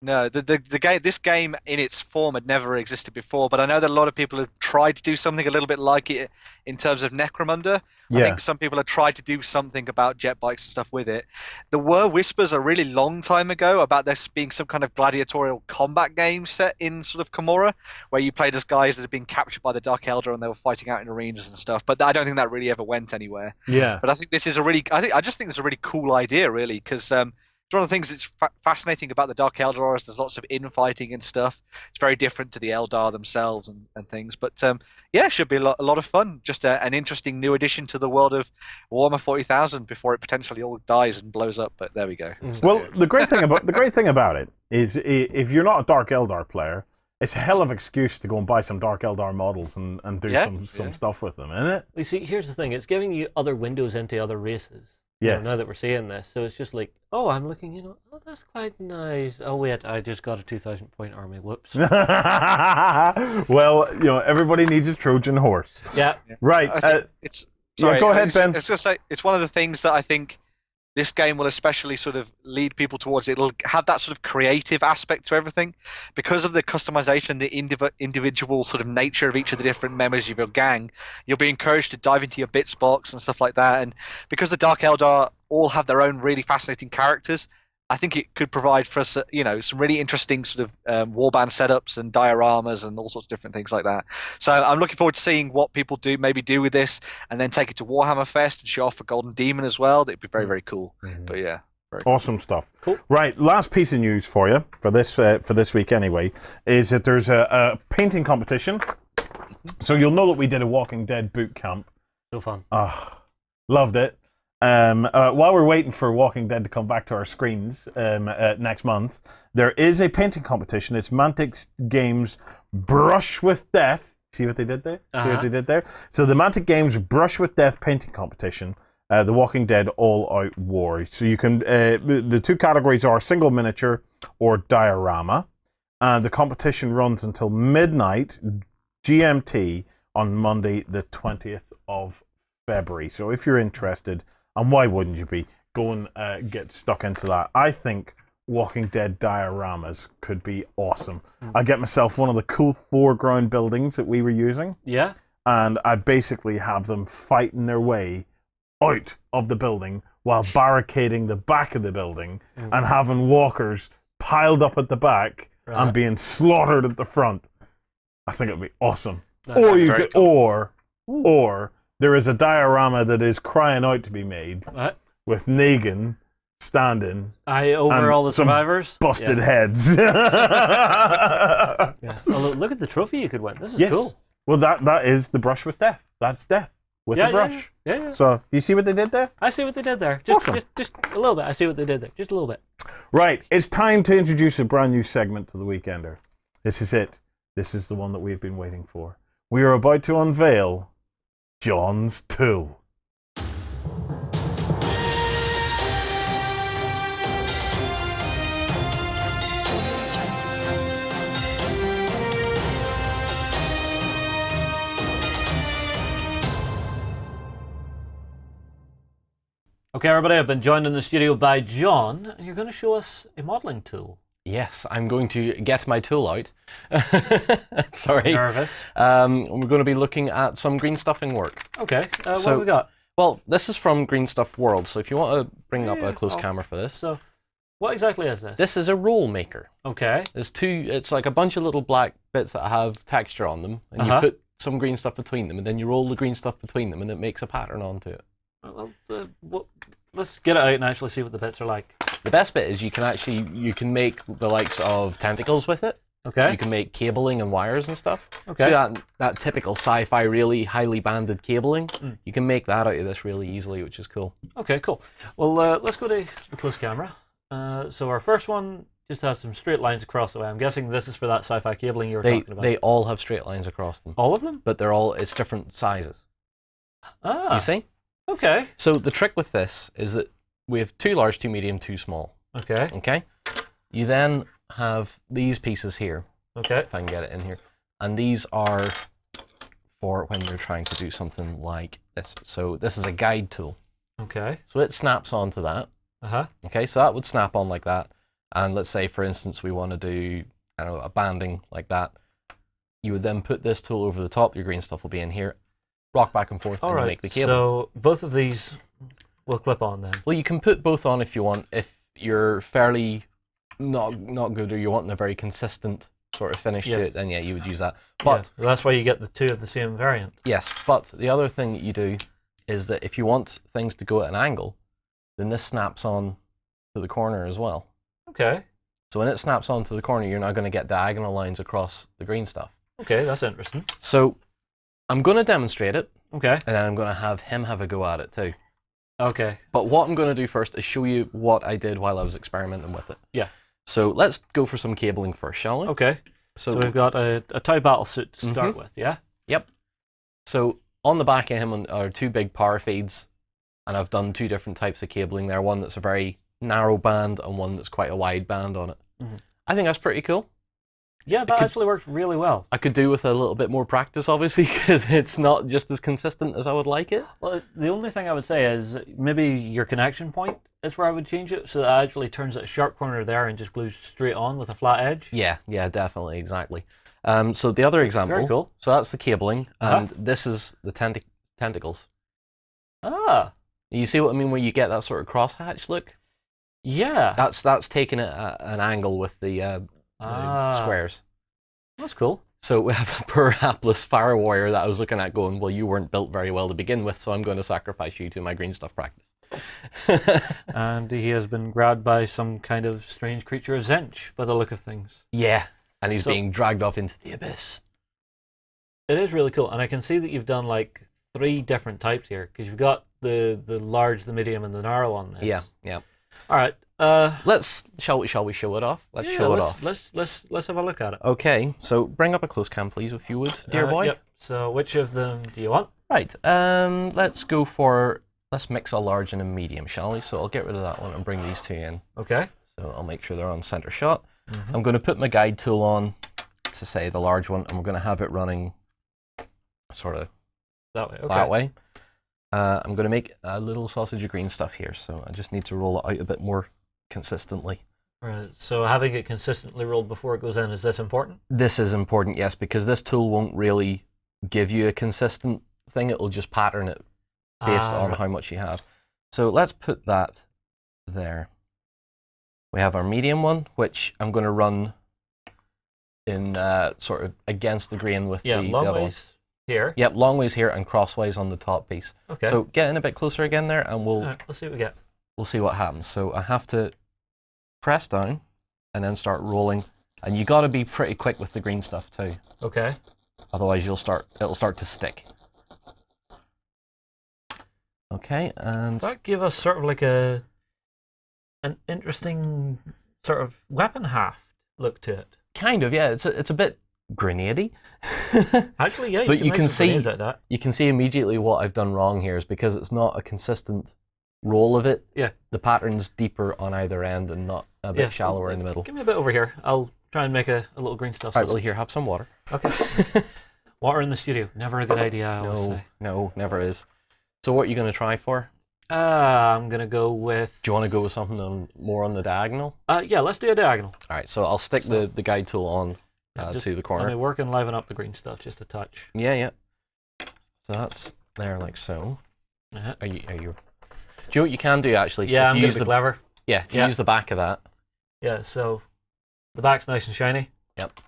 No, this game in its form had never existed before, but I know that a lot of people have tried to do something a little bit like it in terms of Necromunda. I think some people have tried to do something about jet bikes and stuff with it. There were whispers a really long time ago about this being some kind of gladiatorial combat game set in sort of Commorragh, where you played as guys that had been captured by the Dark Eldar and they were fighting out in arenas and stuff. But I don't think that really ever went anywhere. Yeah. But I think this is I just think it's a really cool idea, really, because one of the things that's fascinating about the Dark Eldar is there's lots of infighting and stuff. It's very different to the Eldar themselves and things. But yeah, it should be a lot of fun. Just an interesting new addition to the world of Warhammer 40,000 before it potentially all dies and blows up. But there we go. So, well, the great thing about it is if you're not a Dark Eldar player, it's a hell of an excuse to go and buy some Dark Eldar models and do some stuff with them, isn't it? You see, here's the thing. It's giving you other windows into other races. Yes. Now that we're seeing this, so it's just like, oh, I'm looking, oh, that's quite nice. Oh wait, I just got a 2,000-point army. Whoops. Well, everybody needs a Trojan horse. Yeah. Right. Go ahead, Ben. I was going to say, it's one of the things that I think this game will especially sort of lead people towards. It'll have that sort of creative aspect to everything because of the customization, the individual sort of nature of each of the different members of your gang. You'll be encouraged to dive into your bits box and stuff like that. And because the Dark Eldar all have their own really fascinating characters, I think it could provide for us, some really interesting sort of warband setups and dioramas and all sorts of different things like that. So I'm looking forward to seeing what people do with this, and then take it to Warhammer Fest and show off a Golden Demon as well. That'd be very, very cool. Mm-hmm. But yeah, very awesome stuff. Cool. Right, last piece of news for you for this week anyway is that there's a painting competition. So you'll know that we did a Walking Dead boot camp. So fun. Loved it. While we're waiting for Walking Dead to come back to our screens next month, there is a painting competition. It's Mantic Games Brush with Death. See what they did there? See what they did there? So the Mantic Games Brush with Death painting competition, The Walking Dead All-Out War. So you can, the two categories are single miniature or diorama. And the competition runs until midnight GMT on Monday, the 20th of February. So if you're interested, and why wouldn't you be? Go and get stuck into that. I think Walking Dead dioramas could be awesome. I get myself one of the cool foreground buildings that we were using. Yeah. And I basically have them fighting their way out of the building while barricading the back of the building and having walkers piled up at the back and being slaughtered at the front. I think it would be awesome. Or there is a diorama that is crying out to be made with Negan standing. Over all the survivors? Busted heads. Yeah. Oh, look at the trophy you could win. This is cool. Well, that is the brush with death. That's death with the brush. Yeah. So, you see what they did there? I see what they did there. Just a little bit. I see what they did there. Just a little bit. Right. It's time to introduce a brand new segment to the Weekender. This is it. This is the one that we've been waiting for. We are about to unveil John's tool. Okay, everybody, I've been joined in the studio by John, and you're going to show us a modelling tool. Yes, I'm going to get my tool out. Sorry. Nervous. We're going to be looking at some green stuffing work. Okay, what have we got? Well, this is from Green Stuff World, so if you want to bring up a close camera for this. So, what exactly is this? This is a roll maker. Okay. It's like a bunch of little black bits that have texture on them, and you put some green stuff between them, and then you roll the green stuff between them, and it makes a pattern onto it. Well, let's get it out and actually see what the bits are like. The best bit is you can make the likes of tentacles with it. Okay. You can make cabling and wires and stuff. Okay. So that typical sci-fi, really highly banded cabling, you can make that out of this really easily, which is cool. Okay, cool. Well, let's go to the close camera. So our first one just has some straight lines across the way. I'm guessing this is for that sci-fi cabling you were talking about. They all have straight lines across them. All of them? But it's different sizes. Ah. You see? Okay. So the trick with this is that we have 2 large, 2 medium, 2 small. Okay. Okay. You then have these pieces here. Okay. If I can get it in here. And these are for when you're trying to do something like this. So this is a guide tool. Okay. So it snaps onto that. Uh-huh. Okay, so that would snap on like that. And let's say, for instance, we want to do, I don't know, a banding like that. You would then put this tool over the top. Your green stuff will be in here. Rock back and forth and make the cable. So both of these will clip on then. Well, you can put both on if you want. If you're fairly not good, or you want a very consistent sort of finish to it, then yeah, you would use that. But that's why you get the 2 of the same variant. yes, but the other thing that you do is that if you want things to go at an angle, then this snaps on to the corner as well. Okay. So when it snaps onto the corner, you're now going to get diagonal lines across the green stuff. Okay, that's interesting. So I'm going to demonstrate it, Okay. and then I'm going to have him have a go at it too. Okay. But what I'm going to do first is show you what I did while I was experimenting with it. Yeah. So let's go for some cabling first, shall we? Okay. So we've got a TIE battle suit to start with, yeah? Yep. So on the back of him are 2 big power feeds, and I've done 2 different types of cabling there. One that's a very narrow band and one that's quite a wide band on it. I think that's pretty cool. Yeah, that actually works really well. I could do with a little bit more practice, obviously, because it's not just as consistent as I would like it. Well, the only thing I would say is maybe your connection point is where I would change it, so that actually turns that sharp corner there and just glues straight on with a flat edge. Yeah, definitely, exactly. So the other example, very cool. So that's the cabling, and this is the tentacles. Ah. You see what I mean, where you get that sort of crosshatch look? Yeah. That's taking it at an angle with the squares. That's cool. So we have a poor hapless fire warrior that I was looking at going, well, you weren't built very well to begin with, so I'm going to sacrifice you to my green stuff practice. And he has been grabbed by some kind of strange creature of Zench, by the look of things. Yeah, and he's being dragged off into the abyss. It is really cool, and I can see that you've done like 3 different types here, because you've got the large, the medium, and the narrow on this. Yeah. All right. Shall we show it off? Let's show it off. Let's have a look at it. Okay, so bring up a close cam, please, if you would, dear boy. Yep. So which of them do you want? Right. Let's mix a large and a medium, shall we? So I'll get rid of that one and bring these 2 in. Okay. So I'll make sure they're on center shot. I'm going to put my guide tool on to say the large one, and we're going to have it running sort of that way. Okay. That way. I'm going to make a little sausage of green stuff here, so I just need to roll it out a bit more consistently. Right, so having it consistently rolled before it goes in, is this important? This is important, yes, because this tool won't really give you a consistent thing. It'll just pattern it based on how much you have. So let's put that there. We have our medium one, which I'm going to run in sort of against the grain with the long other ways one. Here. Yep, long ways here and crossways on the top piece. Okay. So get in a bit closer again there, and let's see what we get. We'll see what happens. So I have to press down and then start rolling, and you got to be pretty quick with the green stuff too. Okay. Otherwise, it'll start to stick. Okay, and that gave us sort of like an interesting sort of weapon haft look to it. Kind of, yeah. It's a bit grenadey. Actually, yeah. But you can see immediately what I've done wrong here is because it's not a consistent roll of it. Yeah. The pattern's deeper on either end and not a bit shallower in the middle. Give me a bit over here. I'll try and make a little green stuff. Right, well, here, have some water. Okay. Water in the studio. Never a good idea, I always say. No, never is. So what are you going to try for? I'm going to go with... Do you want to go with something more on the diagonal? Yeah, let's do a diagonal. All right, so I'll stick the guide tool on to the corner. Let me work and liven up the green stuff just a touch. Yeah. So that's there like so. Uh-huh. Are you? Do you know what you can do actually? Yeah, I'm going to be clever. Yeah, if you use the back of that. Yeah, so the back's nice and shiny. Yep.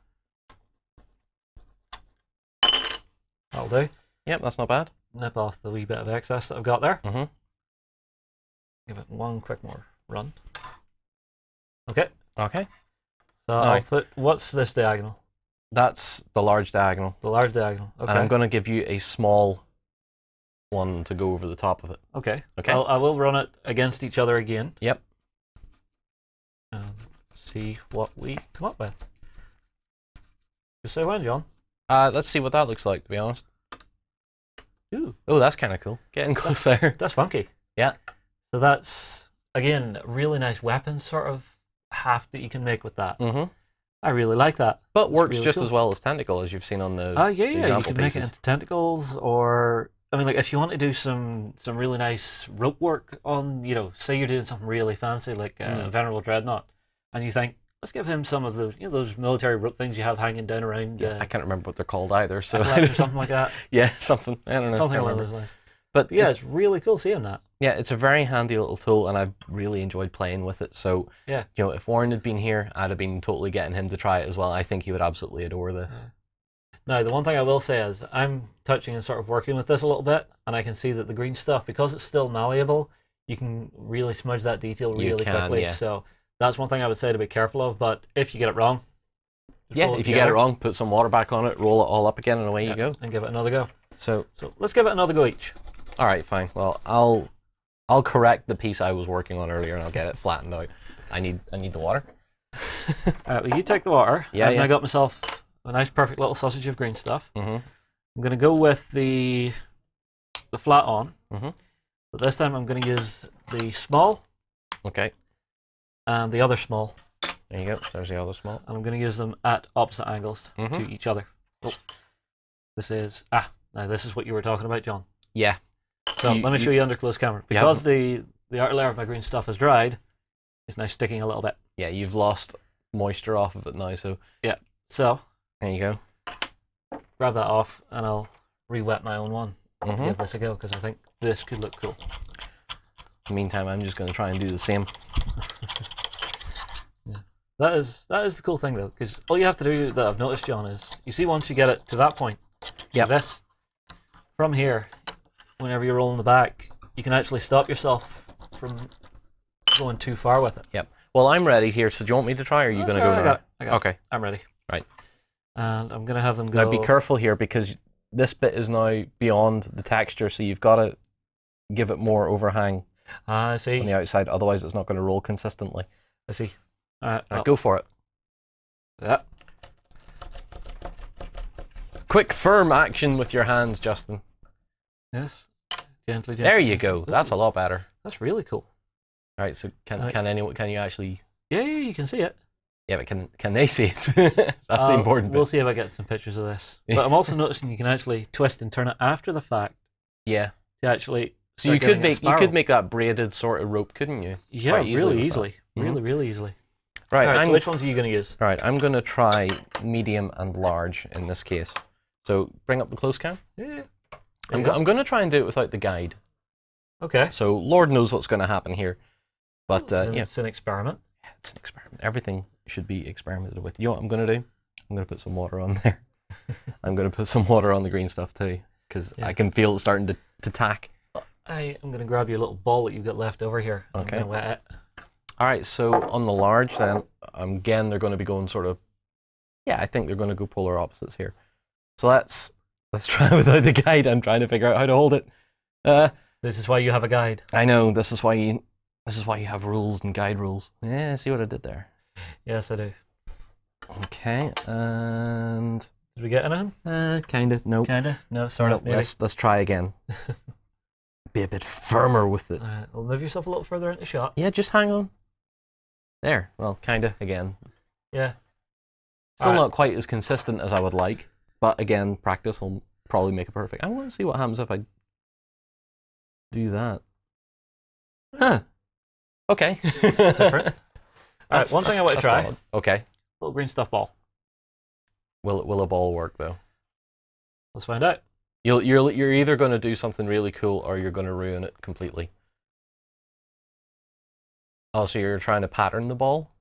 That'll do. Yep, that's not bad. Nip off the wee bit of excess that I've got there. Mm-hmm. Give it one quick more run. Okay. Okay. So I'll put, what's this diagonal? That's the large diagonal. The large diagonal. Okay. And I'm going to give you a small one to go over the top of it. Okay. Okay. I will run it against each other again. Yep. And see what we come up with. Just say when, John. Let's see what that looks like, to be honest. Ooh. Oh, that's kind of cool. Getting close there. That's funky. Yeah. So that's again, really nice weapons sort of haft that you can make with that. Mm-hmm. I really like that. But It's works really just cool. as well as tentacle, as you've seen on the Yeah, you example can make it pieces. into tentacles, or I mean, like if you want to do some really nice rope work on, say you're doing something really fancy like Venerable Dreadnought, and you think, let's give him some of the those military rope things you have hanging down around. I can't remember what they're called either. So or something like that. yeah, something. I don't know. Something can't along remember. those lines. But Yeah, it's really cool seeing that. yeah, it's a very handy little tool, and I've really enjoyed playing with it. So Yeah. if Warren had been here, I'd have been totally getting him to try it as well. I think he would absolutely adore this. Now, the one thing I will say is I'm touching and sort of working with this a little bit, and I can see that the green stuff, because it's still malleable, you can really smudge that detail really quickly. Yeah. So that's one thing I would say to be careful of. But if you get it wrong, just Yeah, roll if you get it together. wrong, put some water back on it, roll it all up again, and away you go. And give it another go. So So let's give it another go each. all right, fine. Well, I'll correct the piece I was working on earlier, and I'll get it flattened out. I need the water. Well, you take the water. Yeah, and yeah. I got myself a nice, perfect little sausage of green stuff. Mm-hmm. I'm going to go with the flat on, Mhm. but this time I'm going to use the small Okay. and the other small, There you go. There's the other small. and I'm going to use them at opposite angles Mhm. to each other. Oh, now this is what you were talking about, John. Yeah. So You- let me you- show you under close camera. Yeah. Because the outer layer of my green stuff is dried, it's now sticking a little bit. Yeah, you've lost moisture off of it now, so So there you go. grab that off, and I'll re-wet my own one to Mhm. give this a go, because I think this could look cool. In the meantime, I'm just going to try and do the same. That is the cool thing, though, because all you have to do that I've noticed, John, is you see once you get it to that point, Yep. this, from here, whenever you're rolling the back, you can actually stop yourself from going too far with it. Yep. Well, I'm ready here, so do you want me to try, or are you Oh, going to sorry, go I now? got it, I got it. Okay. I'm ready. Right. And I'm going to have them go... Now be careful here, because this bit is now beyond the texture, so you've got to give it more overhang I see. on the outside, otherwise it's not going to roll consistently. I see. Alright, Right, go for it. Yeah. Quick, firm action with your hands, Justin. Yes. Gently, gently. There you go. That's a lot better. That's really cool. All right, so Right. can you actually? Yeah, you can see it. Yeah, but can they see it? That's the important bit. We'll see if I get some pictures of this. But I'm also noticing you can actually twist and turn it after the fact Yeah. to actually. So you start could getting it make spiral. that braided sort of rope, couldn't you? Yeah, quite easily really with easily. that. Mhm. Really easily. Right. Alright, I'm, so which ones are you going to use? right. I'm going to try medium and large in this case. So bring up the close cam. Yeah. I'm going to try and do it without the guide. Okay. So Lord knows what's going to happen here, but yeah, It's an experiment. it's an experiment. Everything should be experimented with. You know what I'm going to do? I'm going to put some water on there. I'm going to put some water on the green stuff too, because Yeah. I can feel it starting to tack. I am going to grab your little ball that you've got left over here. I'm Okay. going to wet it. All right, so on the large then, again, they're going to be going sort of, yeah, I think they're going to go polar opposites here. So let's try without the guide. I'm trying to figure out how to hold it. This is why you have a guide. I know, this is why you have rules and guide rules. Yeah, see what I did there. Yes, I do. Okay, and Did we get anything? kind of, nope. Kinda? No, sort No, of. Maybe. let's try again. Be a bit firmer with it. Alright, well, move yourself a little further into shot. Yeah, just hang on. There, well, kind of, again. Yeah. Still Alright. not quite as consistent as I would like, but again, practice will probably make it perfect. I want to see what happens if I do that. Huh. Okay. Different. Alright, one thing I want to That's try. odd. Okay. Little green stuff ball. Will a ball work though? Let's find out. You're either going to do something really cool or you're going to ruin it completely. Oh, so you're trying to pattern the ball?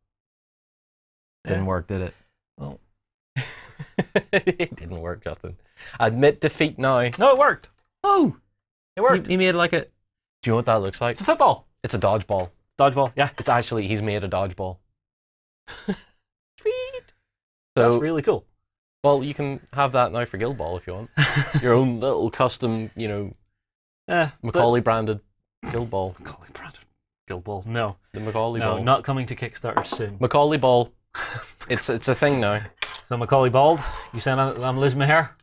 Didn't Yeah. work, did it? Well. It didn't work, Justin. Admit defeat now. No, it worked. Oh, It worked. he made like a. Do you know what that looks like? It's a football. It's a dodgeball. Dodgeball. Yeah. It's actually he's made a dodgeball. Sweet. So That's really cool. well, you can have that now for Guild Ball if you want. Your own little custom, Yeah. Macaulay branded Guild Ball. Macaulay branded Guild Ball. No. The Macaulay No, Ball. not coming to Kickstarter soon. Macaulay Ball. It's a thing now. So Macaulay bald. You saying I'm losing my hair?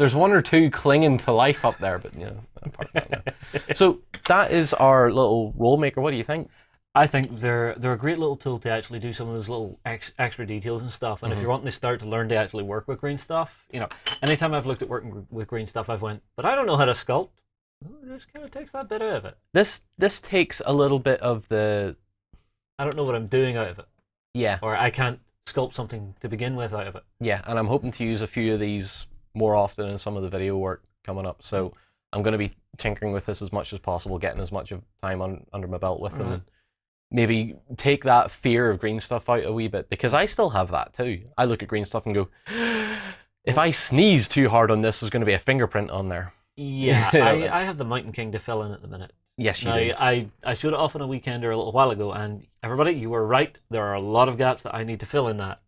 There's one or two clinging to life up there, but apart from that, no. So that is our little roll maker. What do you think? I think they're a great little tool to actually do some of those little extra details and stuff. And if you're wanting to start to learn to actually work with green stuff, anytime I've looked at working with green stuff, I've went, but I don't know how to sculpt. Well, it just kind of takes that bit out of it. This takes a little bit of the. I don't know what I'm doing out of it. Yeah. Or I can't sculpt something to begin with out of it. Yeah, and I'm hoping to use a few of these more often in some of the video work coming up. So I'm going to be tinkering with this as much as possible, getting as much of time under my belt with them, and maybe take that fear of green stuff out a wee bit, because I still have that too. I look at green stuff and go, if I sneeze too hard on this, there's going to be a fingerprint on there. Yeah, I have the Mountain King to fill in at the minute. Yes, you now, do. I showed it off on a weekender a little while ago, and everybody, you were right. There are a lot of gaps that I need to fill in that.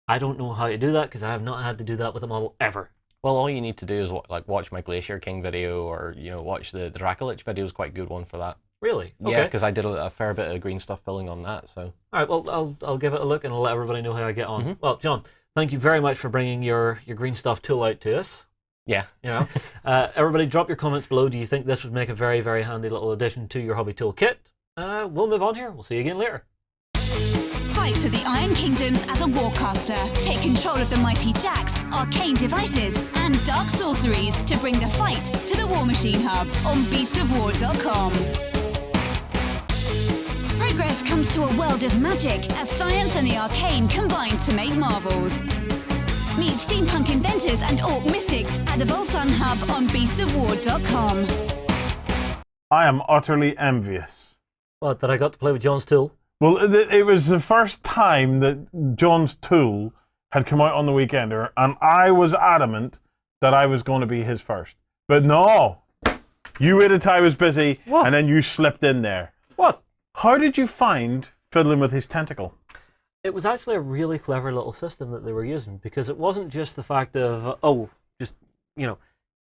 I don't know how to do that because I have not had to do that with a model ever. Well, all you need to do is watch my Glacier King video, or watch the Dracolich video. Is quite a good one for that. Really? Yeah, Okay. because I did a fair bit of green stuff filling on that. So. All right. Well, I'll give it a look and I'll let everybody know how I get on. Well, John, thank you very much for bringing your green stuff tool out to us. Yeah. Everybody, drop your comments below. Do you think this would make a very, very handy little addition to your hobby tool kit? We'll move on here. We'll see you again later. Fight for the Iron Kingdoms as a warcaster. Take control of the mighty jacks, arcane devices, and dark sorceries to bring the fight to the Warmachine Hub on beastsofwar.com. Progress comes to a world of magic as science and the arcane combine to make marvels. Meet steampunk inventors and orc mystics at the Volsun Hub on beastsofwar.com. I am utterly envious. What, that I got to play with John's tool? Well, it was the first time that John's tool had come out on the Weekender, and I was adamant that I was going to be his first. But no, you waited till I was busy, and then you slipped in there. What? How did you find fiddling with his tentacle? It was actually a really clever little system that they were using, because it wasn't just the fact of,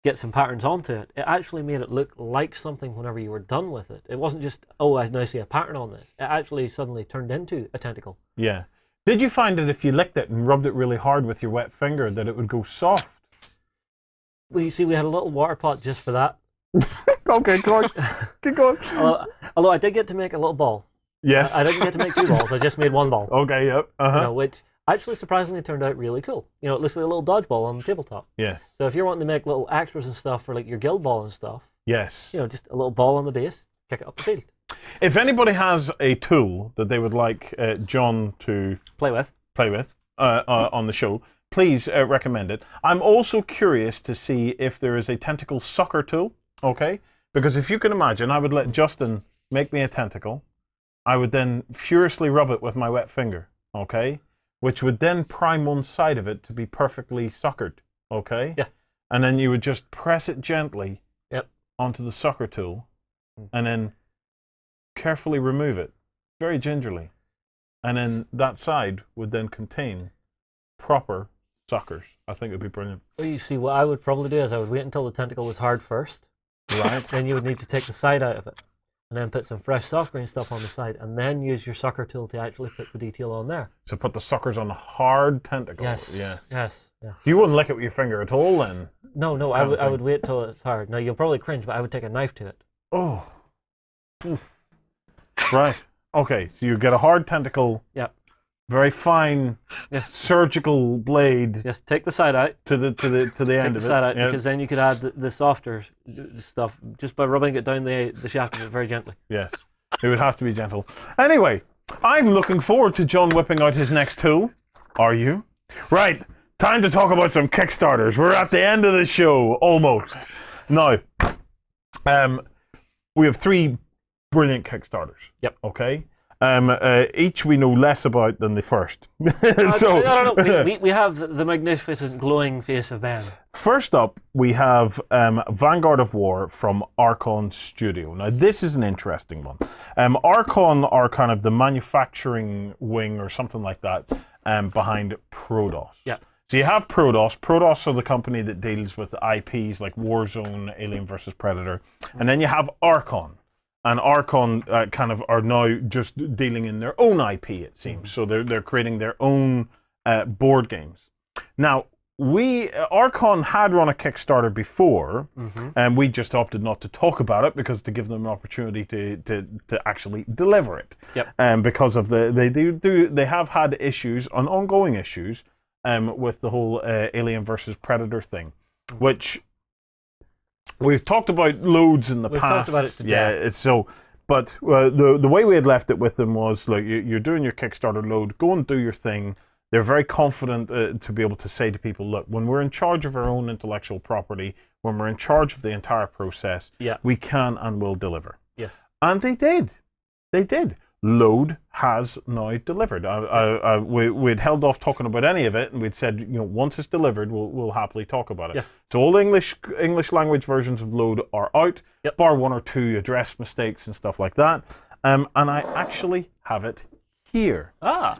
get some patterns onto it. It actually made it look like something whenever you were done with it. It wasn't just, I now see a pattern on this. It actually suddenly turned into a tentacle. Yeah. Did you find that if you licked it and rubbed it really hard with your wet finger that it would go soft? Well, you see, we had a little water pot just for that. Okay, go on. Keep going. Although I did get to make a little ball. Yes. I didn't get to make two balls. I just made one ball. Okay, yep. Which actually surprisingly turned out really cool. It looks like a little dodgeball on the tabletop. Yes. So if you're wanting to make little extras and stuff for like your guild ball and stuff, yes, just a little ball on the base, kick it up the field. If anybody has a tool that they would like John to play with on the show, please recommend it. I'm also curious to see if there is a tentacle sucker tool. Okay, because if you can imagine, I would let Justin make me a tentacle. I would then furiously rub it with my wet finger. Okay. Which would then prime one side of it to be perfectly suckered, okay? Yeah. And then you would just press it gently onto the sucker tool, and then carefully remove it, very gingerly. And then that side would then contain proper suckers. I think it would be brilliant. Well, you see, what I would probably do is I would wait until the tentacle was hard first. Right. Then you would need to take the side out of it, and then put some fresh soft green stuff on the side, and then use your sucker tool to actually put the detail on there. So put the suckers on the hard tentacle. Yes. You wouldn't lick it with your finger at all then? No, I would wait till it's hard. Now, you'll probably cringe, but I would take a knife to it. Oh. Right. Okay, so you get a hard tentacle. Yep. Very fine surgical blade. Just take the side out. To the end of it. Take the side out, because then you could add the softer stuff just by rubbing it down the shaft of it very gently. Yes, it would have to be gentle. Anyway, I'm looking forward to John whipping out his next tool. Are you? Right, time to talk about some Kickstarters. We're at the end of the show, almost. Now, we have 3 brilliant Kickstarters. Yep. Okay. Each we know less about than the first. So no. We have the magnificent glowing face of Ben. First up, we have Vanguard of War from Archon Studio. Now, this is an interesting one. Archon are kind of the manufacturing wing or something like that behind Protoss. Yeah. So you have Protoss. Protoss are the company that deals with IPs like Warzone, Alien vs. Predator. And then you have Archon. And Archon kind of are now just dealing in their own IP, it seems. So they're creating their own board games. Now, Archon had run a Kickstarter before, and we just opted not to talk about it because to give them an opportunity to actually deliver it. Yep. Because of they have had issues, ongoing issues, with the whole Alien versus Predator thing, which we've talked about loads in the past. We've talked about it today. Yeah, it's so. But the way we had left it with them was like you're doing your Kickstarter load, go and do your thing. They're very confident to be able to say to people, look, when we're in charge of our own intellectual property, when we're in charge of the entire process, we can and will deliver. Yes. And they did. They did. Load has now delivered. We'd held off talking about any of it, and we'd said, once it's delivered, we'll happily talk about it. Yeah. So all the English language versions of Load are out, bar one or two address mistakes and stuff like that. And I actually have it here. Now,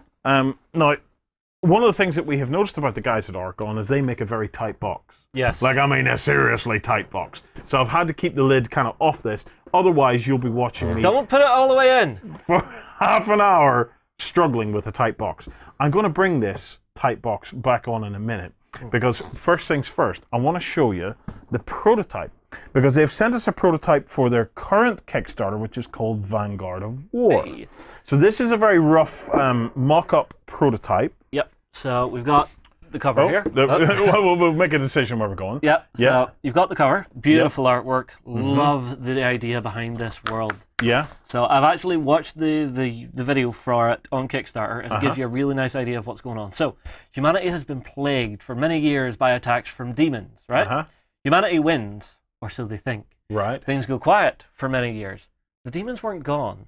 one of the things that we have noticed about the guys at Archon is they make a very tight box. Yes. Like, I mean, a seriously tight box. So I've had to keep the lid kind of off this. Otherwise, you'll be watching me Don't put it all the way in. for half an hour struggling with a tight box. I'm going to bring this tight box back on in a minute. Because first things first, I want to show you the prototype. Because they've sent us a prototype for their current Kickstarter, which is called Vanguard of War. Hey. So this is a very rough mock-up prototype. Yep. So we've got the cover here. We'll make a decision where we're going. Yep. So you've got the cover. Beautiful artwork. Love the idea behind this world. Yeah. So I've actually watched the video for it on Kickstarter, and it gives you a really nice idea of what's going on. So humanity has been plagued for many years by attacks from demons, right? Humanity wins, or so they think. Right. Things go quiet for many years. The demons weren't gone.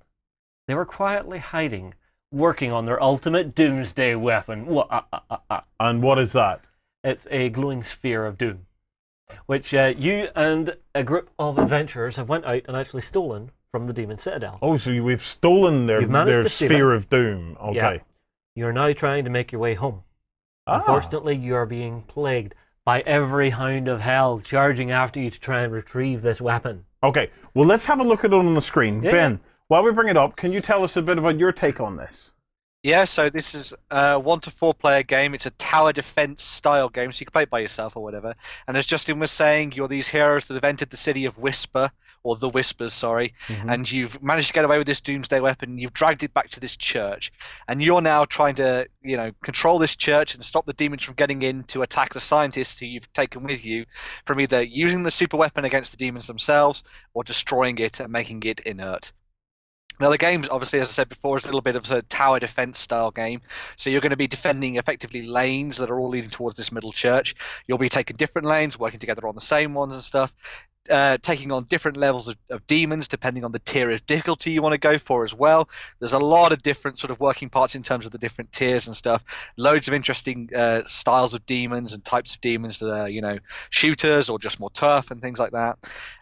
They were quietly hiding, working on their ultimate doomsday weapon. And what is that? It's a glowing sphere of doom, which you and a group of adventurers have went out and actually stolen from the Demon Citadel. Oh, so we've stolen their sphere of doom. Okay. Yeah. You're now trying to make your way home. Unfortunately, you are being plagued by every hound of hell charging after you to try and retrieve this weapon. Okay. Well, let's have a look at it on the screen. Yeah. Ben, while we bring it up, can you tell us a bit about your take on this? Yeah, so this is a 1 to 4 player game. It's a tower defense style game, so you can play it by yourself or whatever. And as Justin was saying, you're these heroes that have entered the city of Whisper, or the Whispers, sorry, and you've managed to get away with this doomsday weapon. You've dragged it back to this church, and you're now trying to, control this church and stop the demons from getting in to attack the scientists who you've taken with you, from either using the super weapon against the demons themselves or destroying it and making it inert. Now, the game, obviously, as I said before, is a little bit of a tower defense style game. So you're going to be defending effectively lanes that are all leading towards this middle church. You'll be taking different lanes, working together on the same ones and stuff, taking on different levels of demons depending on the tier of difficulty you want to go for as well. There's a lot of different sort of working parts in terms of the different tiers and stuff. Loads of interesting styles of demons and types of demons that are, shooters or just more tough and things like that.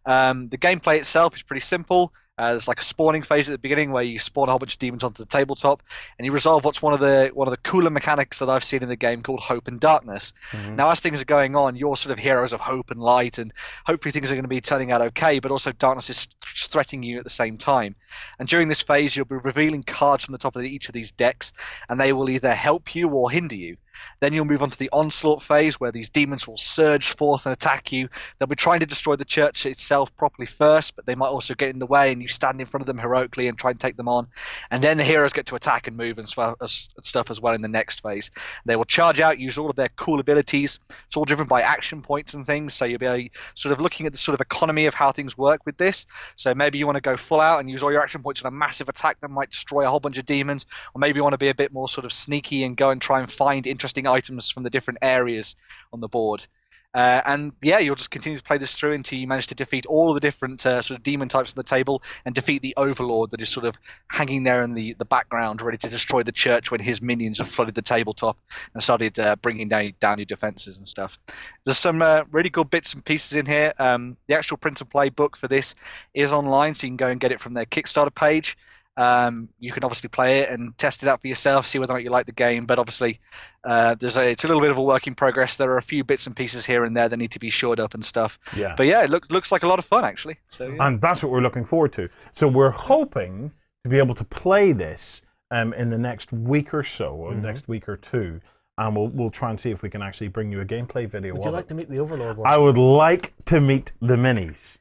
The gameplay itself is pretty simple. There's like a spawning phase at the beginning where you spawn a whole bunch of demons onto the tabletop, and you resolve what's one of the cooler mechanics that I've seen in the game called Hope and Darkness. Now, as things are going on, you're sort of heroes of hope and light, and hopefully things are going to be turning out okay, but also darkness is threatening you at the same time. And during this phase, you'll be revealing cards from the top of each of these decks, and they will either help you or hinder you. Then you'll move on to the onslaught phase, where these demons will surge forth and attack you. They'll be trying to destroy the church itself properly first, but they might also get in the way, and you stand in front of them heroically and try and take them on. And then the heroes get to attack and move and stuff as well in the next phase. They will charge out, use all of their cool abilities. It's all driven by action points and things, so you'll be sort of looking at the sort of economy of how things work with this. So maybe you want to go full out and use all your action points on a massive attack that might destroy a whole bunch of demons, or maybe you want to be a bit more sort of sneaky and go and try and find interesting items from the different areas on the board. And yeah, you'll just continue to play this through until you manage to defeat all of the different sort of demon types on the table and defeat the overlord that is sort of hanging there in the background, ready to destroy the church when his minions have flooded the tabletop and started bringing down your defenses and stuff. There's some really good bits and pieces in here. The actual print and play book for this is online, so you can go and get it from their Kickstarter page. You can obviously play it and test it out for yourself, see whether or not you like the game, but obviously it's a little bit of a work in progress. There are a few bits and pieces here and there that need to be shored up and stuff. Yeah. But yeah, it looks like a lot of fun, actually. So, yeah. And that's what we're looking forward to. So we're hoping to be able to play this in the next week or so, or next week or two. and we'll try and see if we can actually bring you a gameplay video. Would you like to meet the Overlord? Warren? I would like to meet the minis.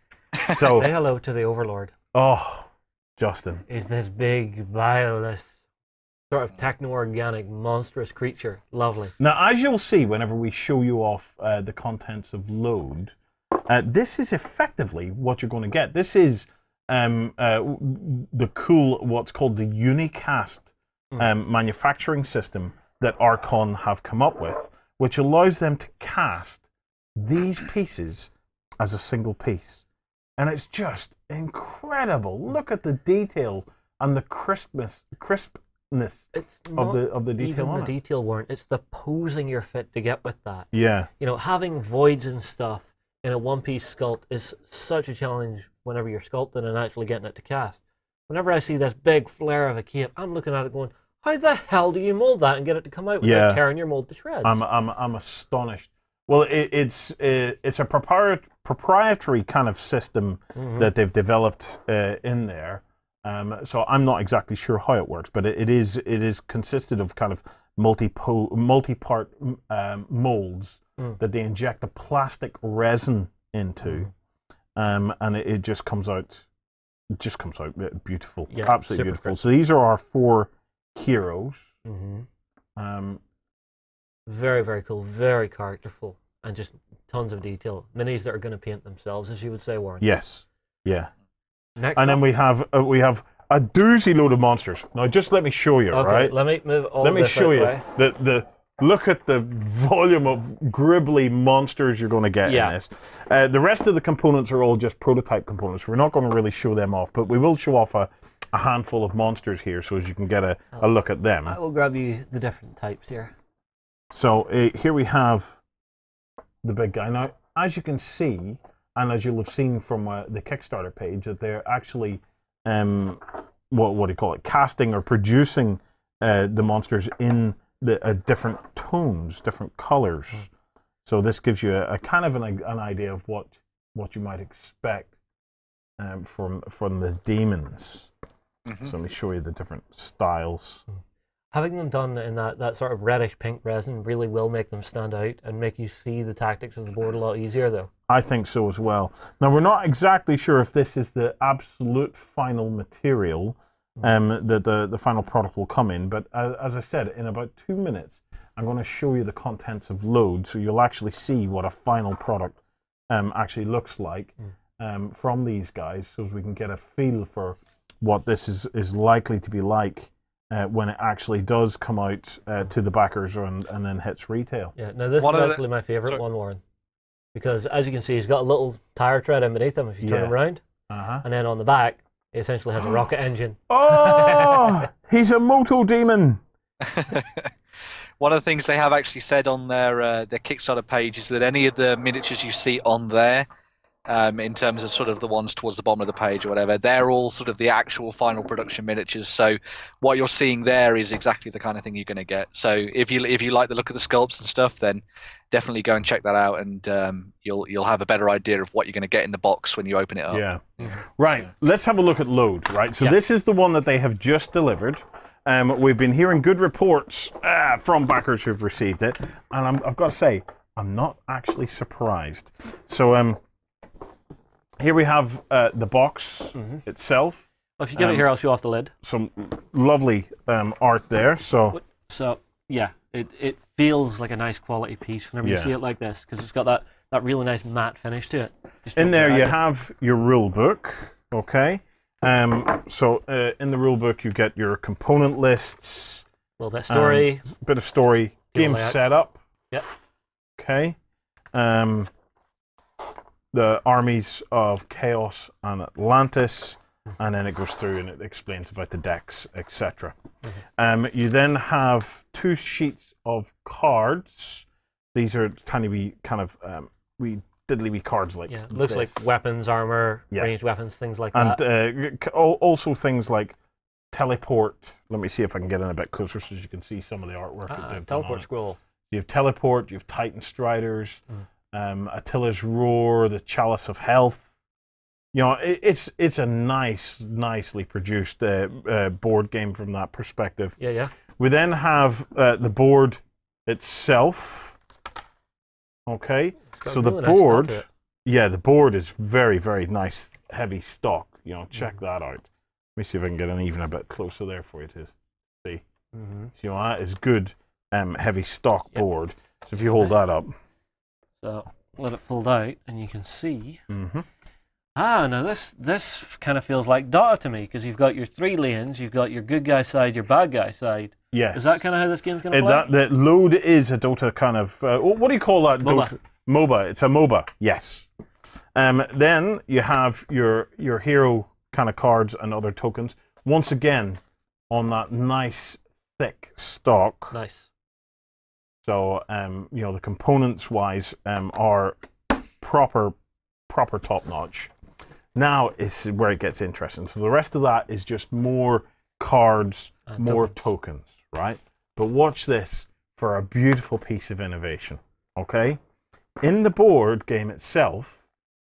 So say hello to the Overlord. Oh, Justin. Is this big, vileless, sort of techno-organic, monstrous creature. Lovely. Now, as you'll see whenever we show you off the contents of Load, this is effectively what you're going to get. This is the cool, what's called the unicast manufacturing system that Archon have come up with, which allows them to cast these pieces as a single piece. And it's just incredible. Look at the detail and the crispness it's of the detail even on the detail, Warren. It's the posing you're fit to get with that. Yeah. You know, having voids and stuff in a one-piece sculpt is such a challenge whenever you're sculpting and actually getting it to cast. Whenever I see this big flare of a cape, I'm looking at it going, how the hell do you mold that and get it to come out without tearing your mold to shreds? I'm astonished. Well, it's a proprietary kind of system that they've developed in there. So I'm not exactly sure how it works, but it is consisted of kind of multi-part molds that they inject a plastic resin into, and it just comes out beautiful, absolutely beautiful. crisp. So these are our 4 heroes. Very, very cool, very characterful, and just tons of detail. Minis that are going to paint themselves, as you would say, Warren. Yes, yeah. Next And then up- we have a doozy load of monsters. Now, just let me show you, okay, right? let me move all Let me this show out you way. the look at the volume of gribbly monsters you're going to get in this. The rest of the components are all just prototype components. We're not going to really show them off, but we will show off a handful of monsters here, so as you can get a look at them. I will grab you the different types here. So here we have the big guy. Now, as you can see, and as you'll have seen from the Kickstarter page, that they're actually what do you call it? Casting or producing the monsters in the different tones, different colors. So this gives you a kind of an idea of what you might expect from the demons. So let me show you the different styles. Having them done in that sort of reddish pink resin really will make them stand out and make you see the tactics of the board a lot easier, though. I think so as well. Now, we're not exactly sure if this is the absolute final material that the final product will come in, but as I said, in about 2 minutes, I'm going to show you the contents of Load, so you'll actually see what a final product actually looks like from these guys, so we can get a feel for what this is likely to be like when it actually does come out to the backers and then hits retail. Yeah, now this One is of the- actually my favourite Sorry. one, Warren. Because as you can see, he's got a little tire tread in beneath him if you turn him around. And then on the back, it essentially has a rocket engine. Oh, he's a moto demon. One of the things they have actually said on their Kickstarter page is that any of the miniatures you see on there, in terms of sort of the ones towards the bottom of the page or whatever, they're all sort of the actual final production miniatures. So what you're seeing there is exactly the kind of thing you're going to get. So if you like the look of the sculpts and stuff, then definitely go and check that out, and you'll have a better idea of what you're going to get in the box when you open it up. Yeah. Right. Let's have a look at Load. Right. So this is the one that they have just delivered. We've been hearing good reports from backers who've received it, and I've got to say, I'm not actually surprised. So here we have the box itself. Well, if you give it here, I'll show off the lid. Some lovely art there. So yeah, it feels like a nice quality piece whenever you see it like this, because it's got that really nice matte finish to it. in there you have your rule book. Okay. So in the rule book you get your component lists, A little bit of story. bit of story, game layout. setup. Yep. Okay. The armies of Chaos and Atlantis, and then it goes through and it explains about the decks, etc. You then have 2 sheets of cards. These are tiny wee kind of wee diddly wee cards like Looks like this. weapons, armor, Yeah. ranged weapons, things like And that. also things like teleport. Let me see if I can get in a bit closer so you can see some of the artwork. that they've done on Teleport it. scroll. You have teleport, you have Titan Striders, Attila's Roar, the Chalice of Health. You know, it's a nicely produced board game from that perspective. Yeah. We then have the board itself. Okay, got so a the really nice stock board, to it. yeah, the board is very, very nice, heavy stock. You know, check that out. Let me see if I can get an even a bit closer there for you to see. You know, that is good, heavy stock board. So if you hold that up. So let it fold out, and you can see. Now this kind of feels like Dota to me, because you've got your 3 lanes, you've got your good guy side, your bad guy side. Yes. Is that kind of how this game's going to play? The load is a Dota kind of. What do you call that? MOBA. Dota? MOBA. It's a MOBA. Yes. Then you have your hero kind of cards and other tokens. Once again, on that nice thick stock. Nice. So you know, the components wise are proper top notch. Now is where it gets interesting. So the rest of that is just more cards, And more tokens, right? But watch this for a beautiful piece of innovation. Okay, in the board game itself,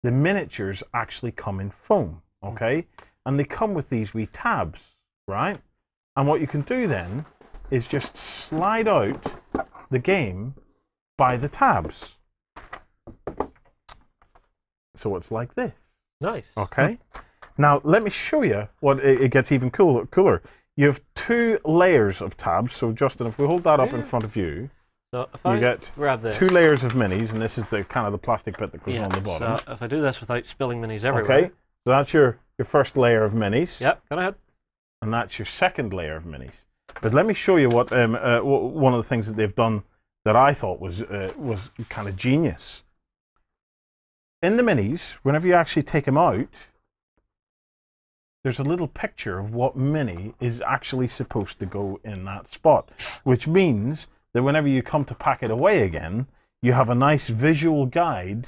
the miniatures actually come in foam. Okay, and they come with these wee tabs, right? And what you can do then is just slide out the game by the tabs. So it's like this. Nice. Okay. Now let me show you what it gets even cooler. You have 2 layers of tabs. So Justin, if we hold that up in front of you, So if you I get grab this. 2 layers of minis, and this is the kind of the plastic bit that goes on the bottom. So if I do this without spilling minis everywhere. Okay. So that's your first layer of minis. Yep. Go ahead. And that's your second layer of minis. But let me show you what one of the things that they've done that I thought was kind of genius. In the minis, whenever you actually take them out, there's a little picture of what mini is actually supposed to go in that spot, which means that whenever you come to pack it away again, you have a nice visual guide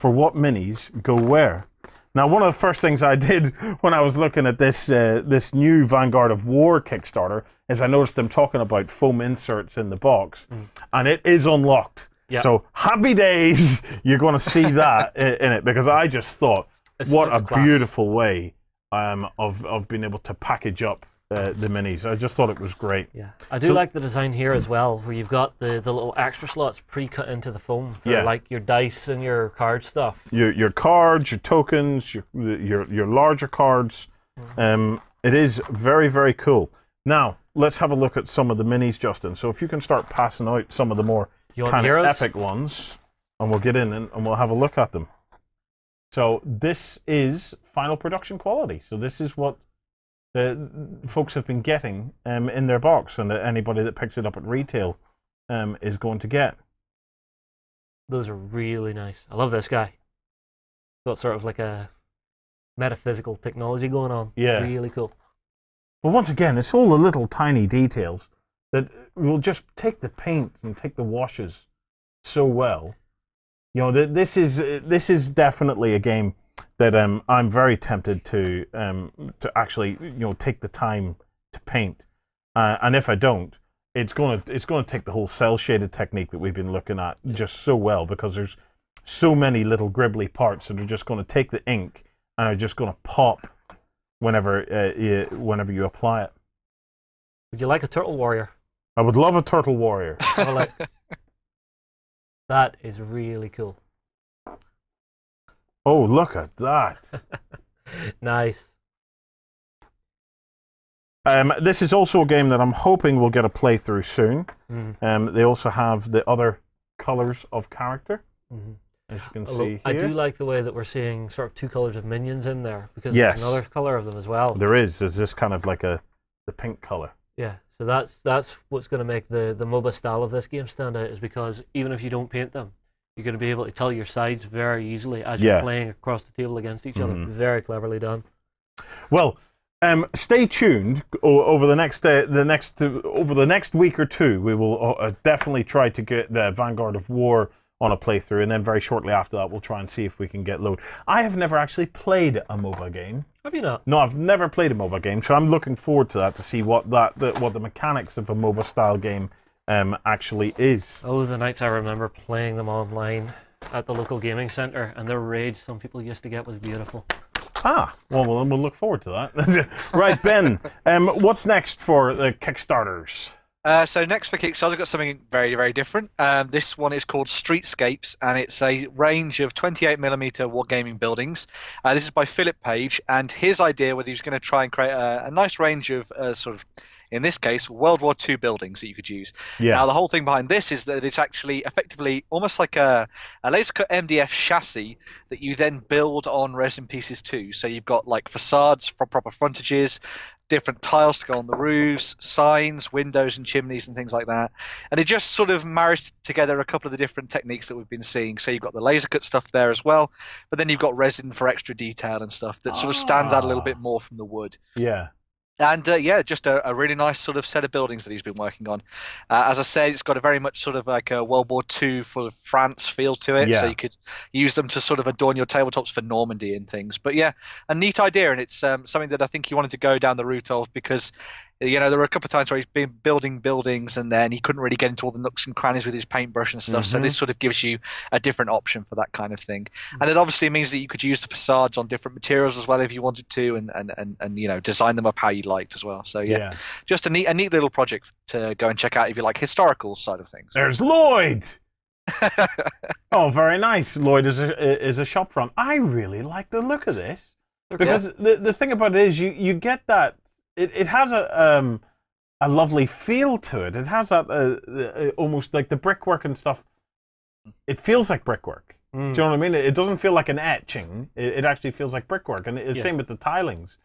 for what minis go where. Now, one of the first things I did when I was looking at this new Vanguard of War Kickstarter is I noticed them talking about foam inserts in the box, and it is unlocked. Yep. So happy days, you're going to see that in it, because I just thought, what a beautiful way of being able to package up the minis. I just thought it was great. Yeah, I do like the design here as well, where you've got the little extra slots pre-cut into the foam for like your dice and your card stuff. Your cards, your tokens, your larger cards. It is very, very cool. Now let's have a look at some of the minis, Justin. So if you can start passing out some of the more kind of epic ones, and we'll get in and we'll have a look at them. So this is final production quality. So this is what the folks have been getting in their box, and anybody that picks it up at retail is going to get. Those are really nice. I love this guy. Got sort of like a metaphysical technology going on. Yeah. Really cool. But once again, it's all the little tiny details that will just take the paint and take the washes so well. You know, this is definitely a game that I'm very tempted to actually take the time to paint, and if I don't, it's going to take the whole cell shaded technique that we've been looking at just so well, because there's so many little gribbly parts that are just going to take the ink and are just going to pop whenever you apply it. Would you like a turtle warrior? I would love a turtle warrior. That is really cool. Oh, look at that. Nice. This is also a game that I'm hoping we'll get a playthrough soon. They also have the other colors of character, as you can see here. I do like the way that we're seeing sort of 2 colors of minions in there, because there's another color of them as well. There's this kind of like the pink color. Yeah, so that's what's going to make the MOBA style of this game stand out, is because even if you don't paint them, you're going to be able to tell your sides very easily as you're playing across the table against each other. Very cleverly done. Well, stay tuned over the next week or two. We will definitely try to get the Vanguard of War on a playthrough, and then very shortly after that, we'll try and see if we can get load. I have never actually played a MOBA game. Have you not? No, I've never played a MOBA game, so I'm looking forward to that, to see what the mechanics of a MOBA style game actually is. Oh, the nights I remember playing them online at the local gaming centre, and the rage some people used to get was beautiful. Well, we'll look forward to that. Right, Ben, what's next for the Kickstarters? So next for Kickstarter, we've got something very, very different. This one is called Streetscapes, and it's a range of 28mm wargaming buildings. This is by Philip Page, and his idea was he was going to try and create a nice range of sort of, in this case, World War II buildings that you could use. Yeah. Now, the whole thing behind this is that it's actually effectively almost like a laser cut MDF chassis that you then build on resin pieces too. So you've got like facades for proper frontages, different tiles to go on the roofs, signs, windows and chimneys and things like that. And it just sort of marries together a couple of the different techniques that we've been seeing. So you've got the laser cut stuff there as well, but then you've got resin for extra detail and stuff that sort of stands out a little bit more from the wood. Yeah. And just a really nice sort of set of buildings that he's been working on. As I said, it's got a very much sort of like a World War II for France feel to it. Yeah. So you could use them to sort of adorn your tabletops for Normandy and things. But yeah, a neat idea. And it's something that I think he wanted to go down the route of because, you know, there were a couple of times where he's been building buildings and then he couldn't really get into all the nooks and crannies with his paintbrush and stuff. So this sort of gives you a different option for that kind of thing. And it obviously means that you could use the facades on different materials as well if you wanted to and you know, design them up how you liked as well. So yeah, just a neat little project to go and check out if you like historical side of things. There's Lloyd. Oh, very nice. Lloyd is a shop front. I really like the look of this because the thing about it is you get that it has a lovely feel to it. It has that almost like the brickwork and stuff. It feels like brickwork. Do you know what I mean? It doesn't feel like an etching. It actually feels like brickwork, and it's same with the tilings.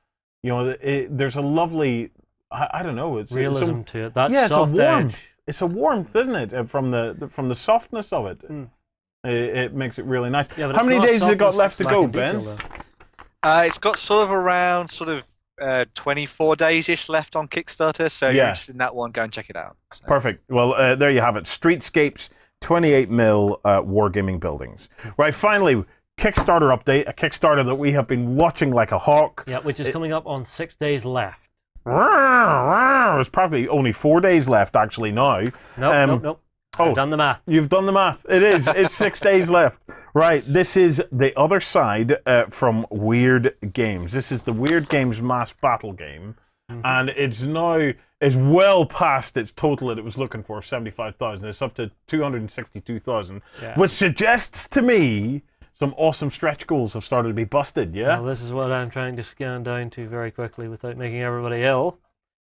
You know, there's a lovely, I don't know, it's realism to it. That's it's soft a warmth. edge. It's a warmth, isn't it? From the softness of it, it makes it really nice. Yeah, how many days has it got left to go, Ben? It's got sort of around 24 days-ish left on Kickstarter, so you're interested in that one, go and check it out. So. Perfect. Well, there you have it. Streetscapes, 28mm wargaming buildings. Right, finally, Kickstarter update, a Kickstarter that we have been watching like a hawk. Yeah, which is coming up on 6 days left. There's probably only 4 days left actually now. Nope. I've done the math. You've done the math. It is. It's 6 days left. Right. This is the other side from Weird Games. This is the Weird Games mass battle game. And it's well past its total that it was looking for, 75,000. It's up to 262,000, which suggests to me some awesome stretch goals have started to be busted, yeah? Well, this is what I'm trying to scan down to very quickly without making everybody ill.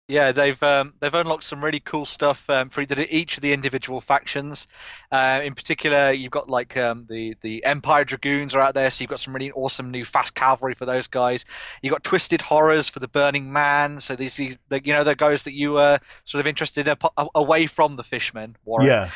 Yeah, they've unlocked some really cool stuff for each of the individual factions. In particular, you've got like the Empire Dragoons are out there, so you've got some really awesome new fast cavalry for those guys. You've got Twisted Horrors for the Burning Man, so these the guys that you were sort of interested in away from the Fishmen, Warren. Yeah.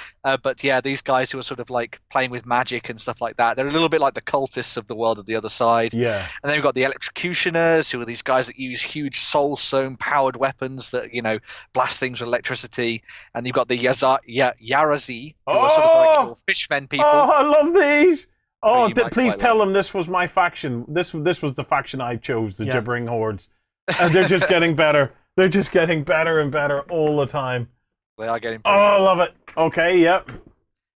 But yeah, these guys who are sort of like playing with magic and stuff like that. They're a little bit like the cultists of the world of the other side. Yeah. And then you've got the Electrocutioners, who are these guys that use huge soul stone powered weapons that, you know, blast things with electricity. And you've got the Yarazi, who are sort of like little fishmen people. Oh, I love these. Oh, please tell like them this was my faction. This was the faction I chose, the Gibbering Hordes. And they're just getting better. They're just getting better and better all the time. They are getting better. Oh, I love it. Okay, yep.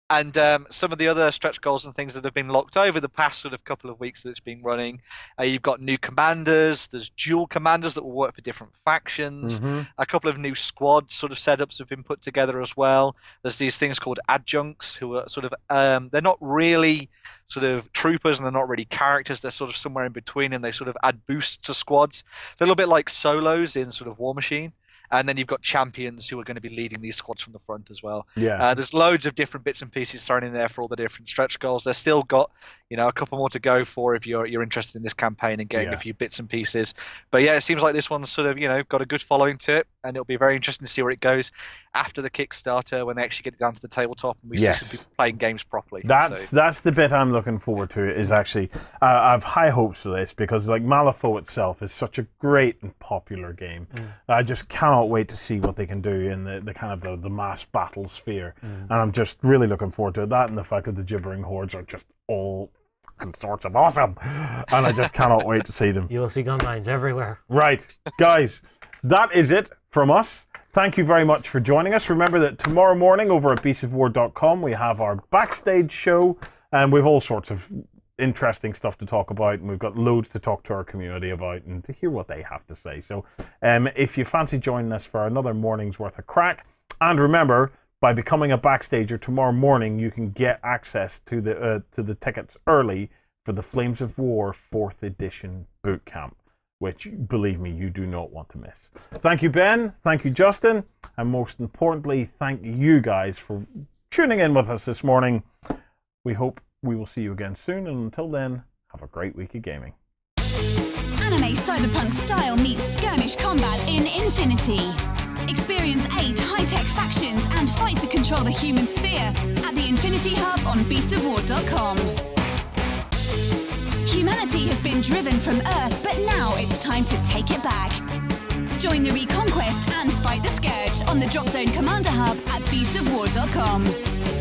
And some of the other stretch goals and things that have been locked over the past sort of couple of weeks that it's been running. You've got new commanders. There's dual commanders that will work for different factions. A couple of new squad sort of setups have been put together as well. There's these things called adjuncts who are sort of they're not really sort of troopers and they're not really characters. They're sort of somewhere in between, and they sort of add boosts to squads. A little bit like solos in sort of Warmachine. And then you've got champions who are going to be leading these squads from the front as well. Yeah. There's loads of different bits and pieces thrown in there for all the different stretch goals. They've still got, you know, a couple more to go for if you're interested in this campaign and getting a few bits and pieces. But yeah, it seems like this one's sort of, you know, got a good following to it, and it'll be very interesting to see where it goes after the Kickstarter when they actually get it down to the tabletop and we see some people playing games properly. That's the bit I'm looking forward to. Is actually I've high hopes for this because like Malifaux itself is such a great and popular game. I just cannot wait to see what they can do in the kind of the mass battle sphere, and I'm just really looking forward to that, and the fact that the Gibbering Hordes are just all sorts of awesome, and I just cannot wait to see them. You will see gun lines everywhere. Right, guys, that is it from us. Thank you very much for joining us. Remember that tomorrow morning over at beastsofwar.com we have our backstage show, and we've all sorts of interesting stuff to talk about, and we've got loads to talk to our community about and to hear what they have to say. So if you fancy joining us for another morning's worth of crack, And remember, by becoming a backstager tomorrow morning, you can get access to the tickets early for the Flames of War 4th edition Bootcamp, which, believe me, you do not want to miss. Thank you, Ben. Thank you, Justin. And most importantly, thank you guys for tuning in with us this morning. We hope we will see you again soon. And until then, have a great week of gaming. Anime cyberpunk style meets skirmish combat in Infinity. Experience 8 high-tech factions and fight to control the human sphere at the Infinity Hub on beastsofwar.com. Humanity has been driven from Earth, but now it's time to take it back. Join the Reconquest and fight the Scourge on the Drop Zone Commander Hub at beastsofwar.com.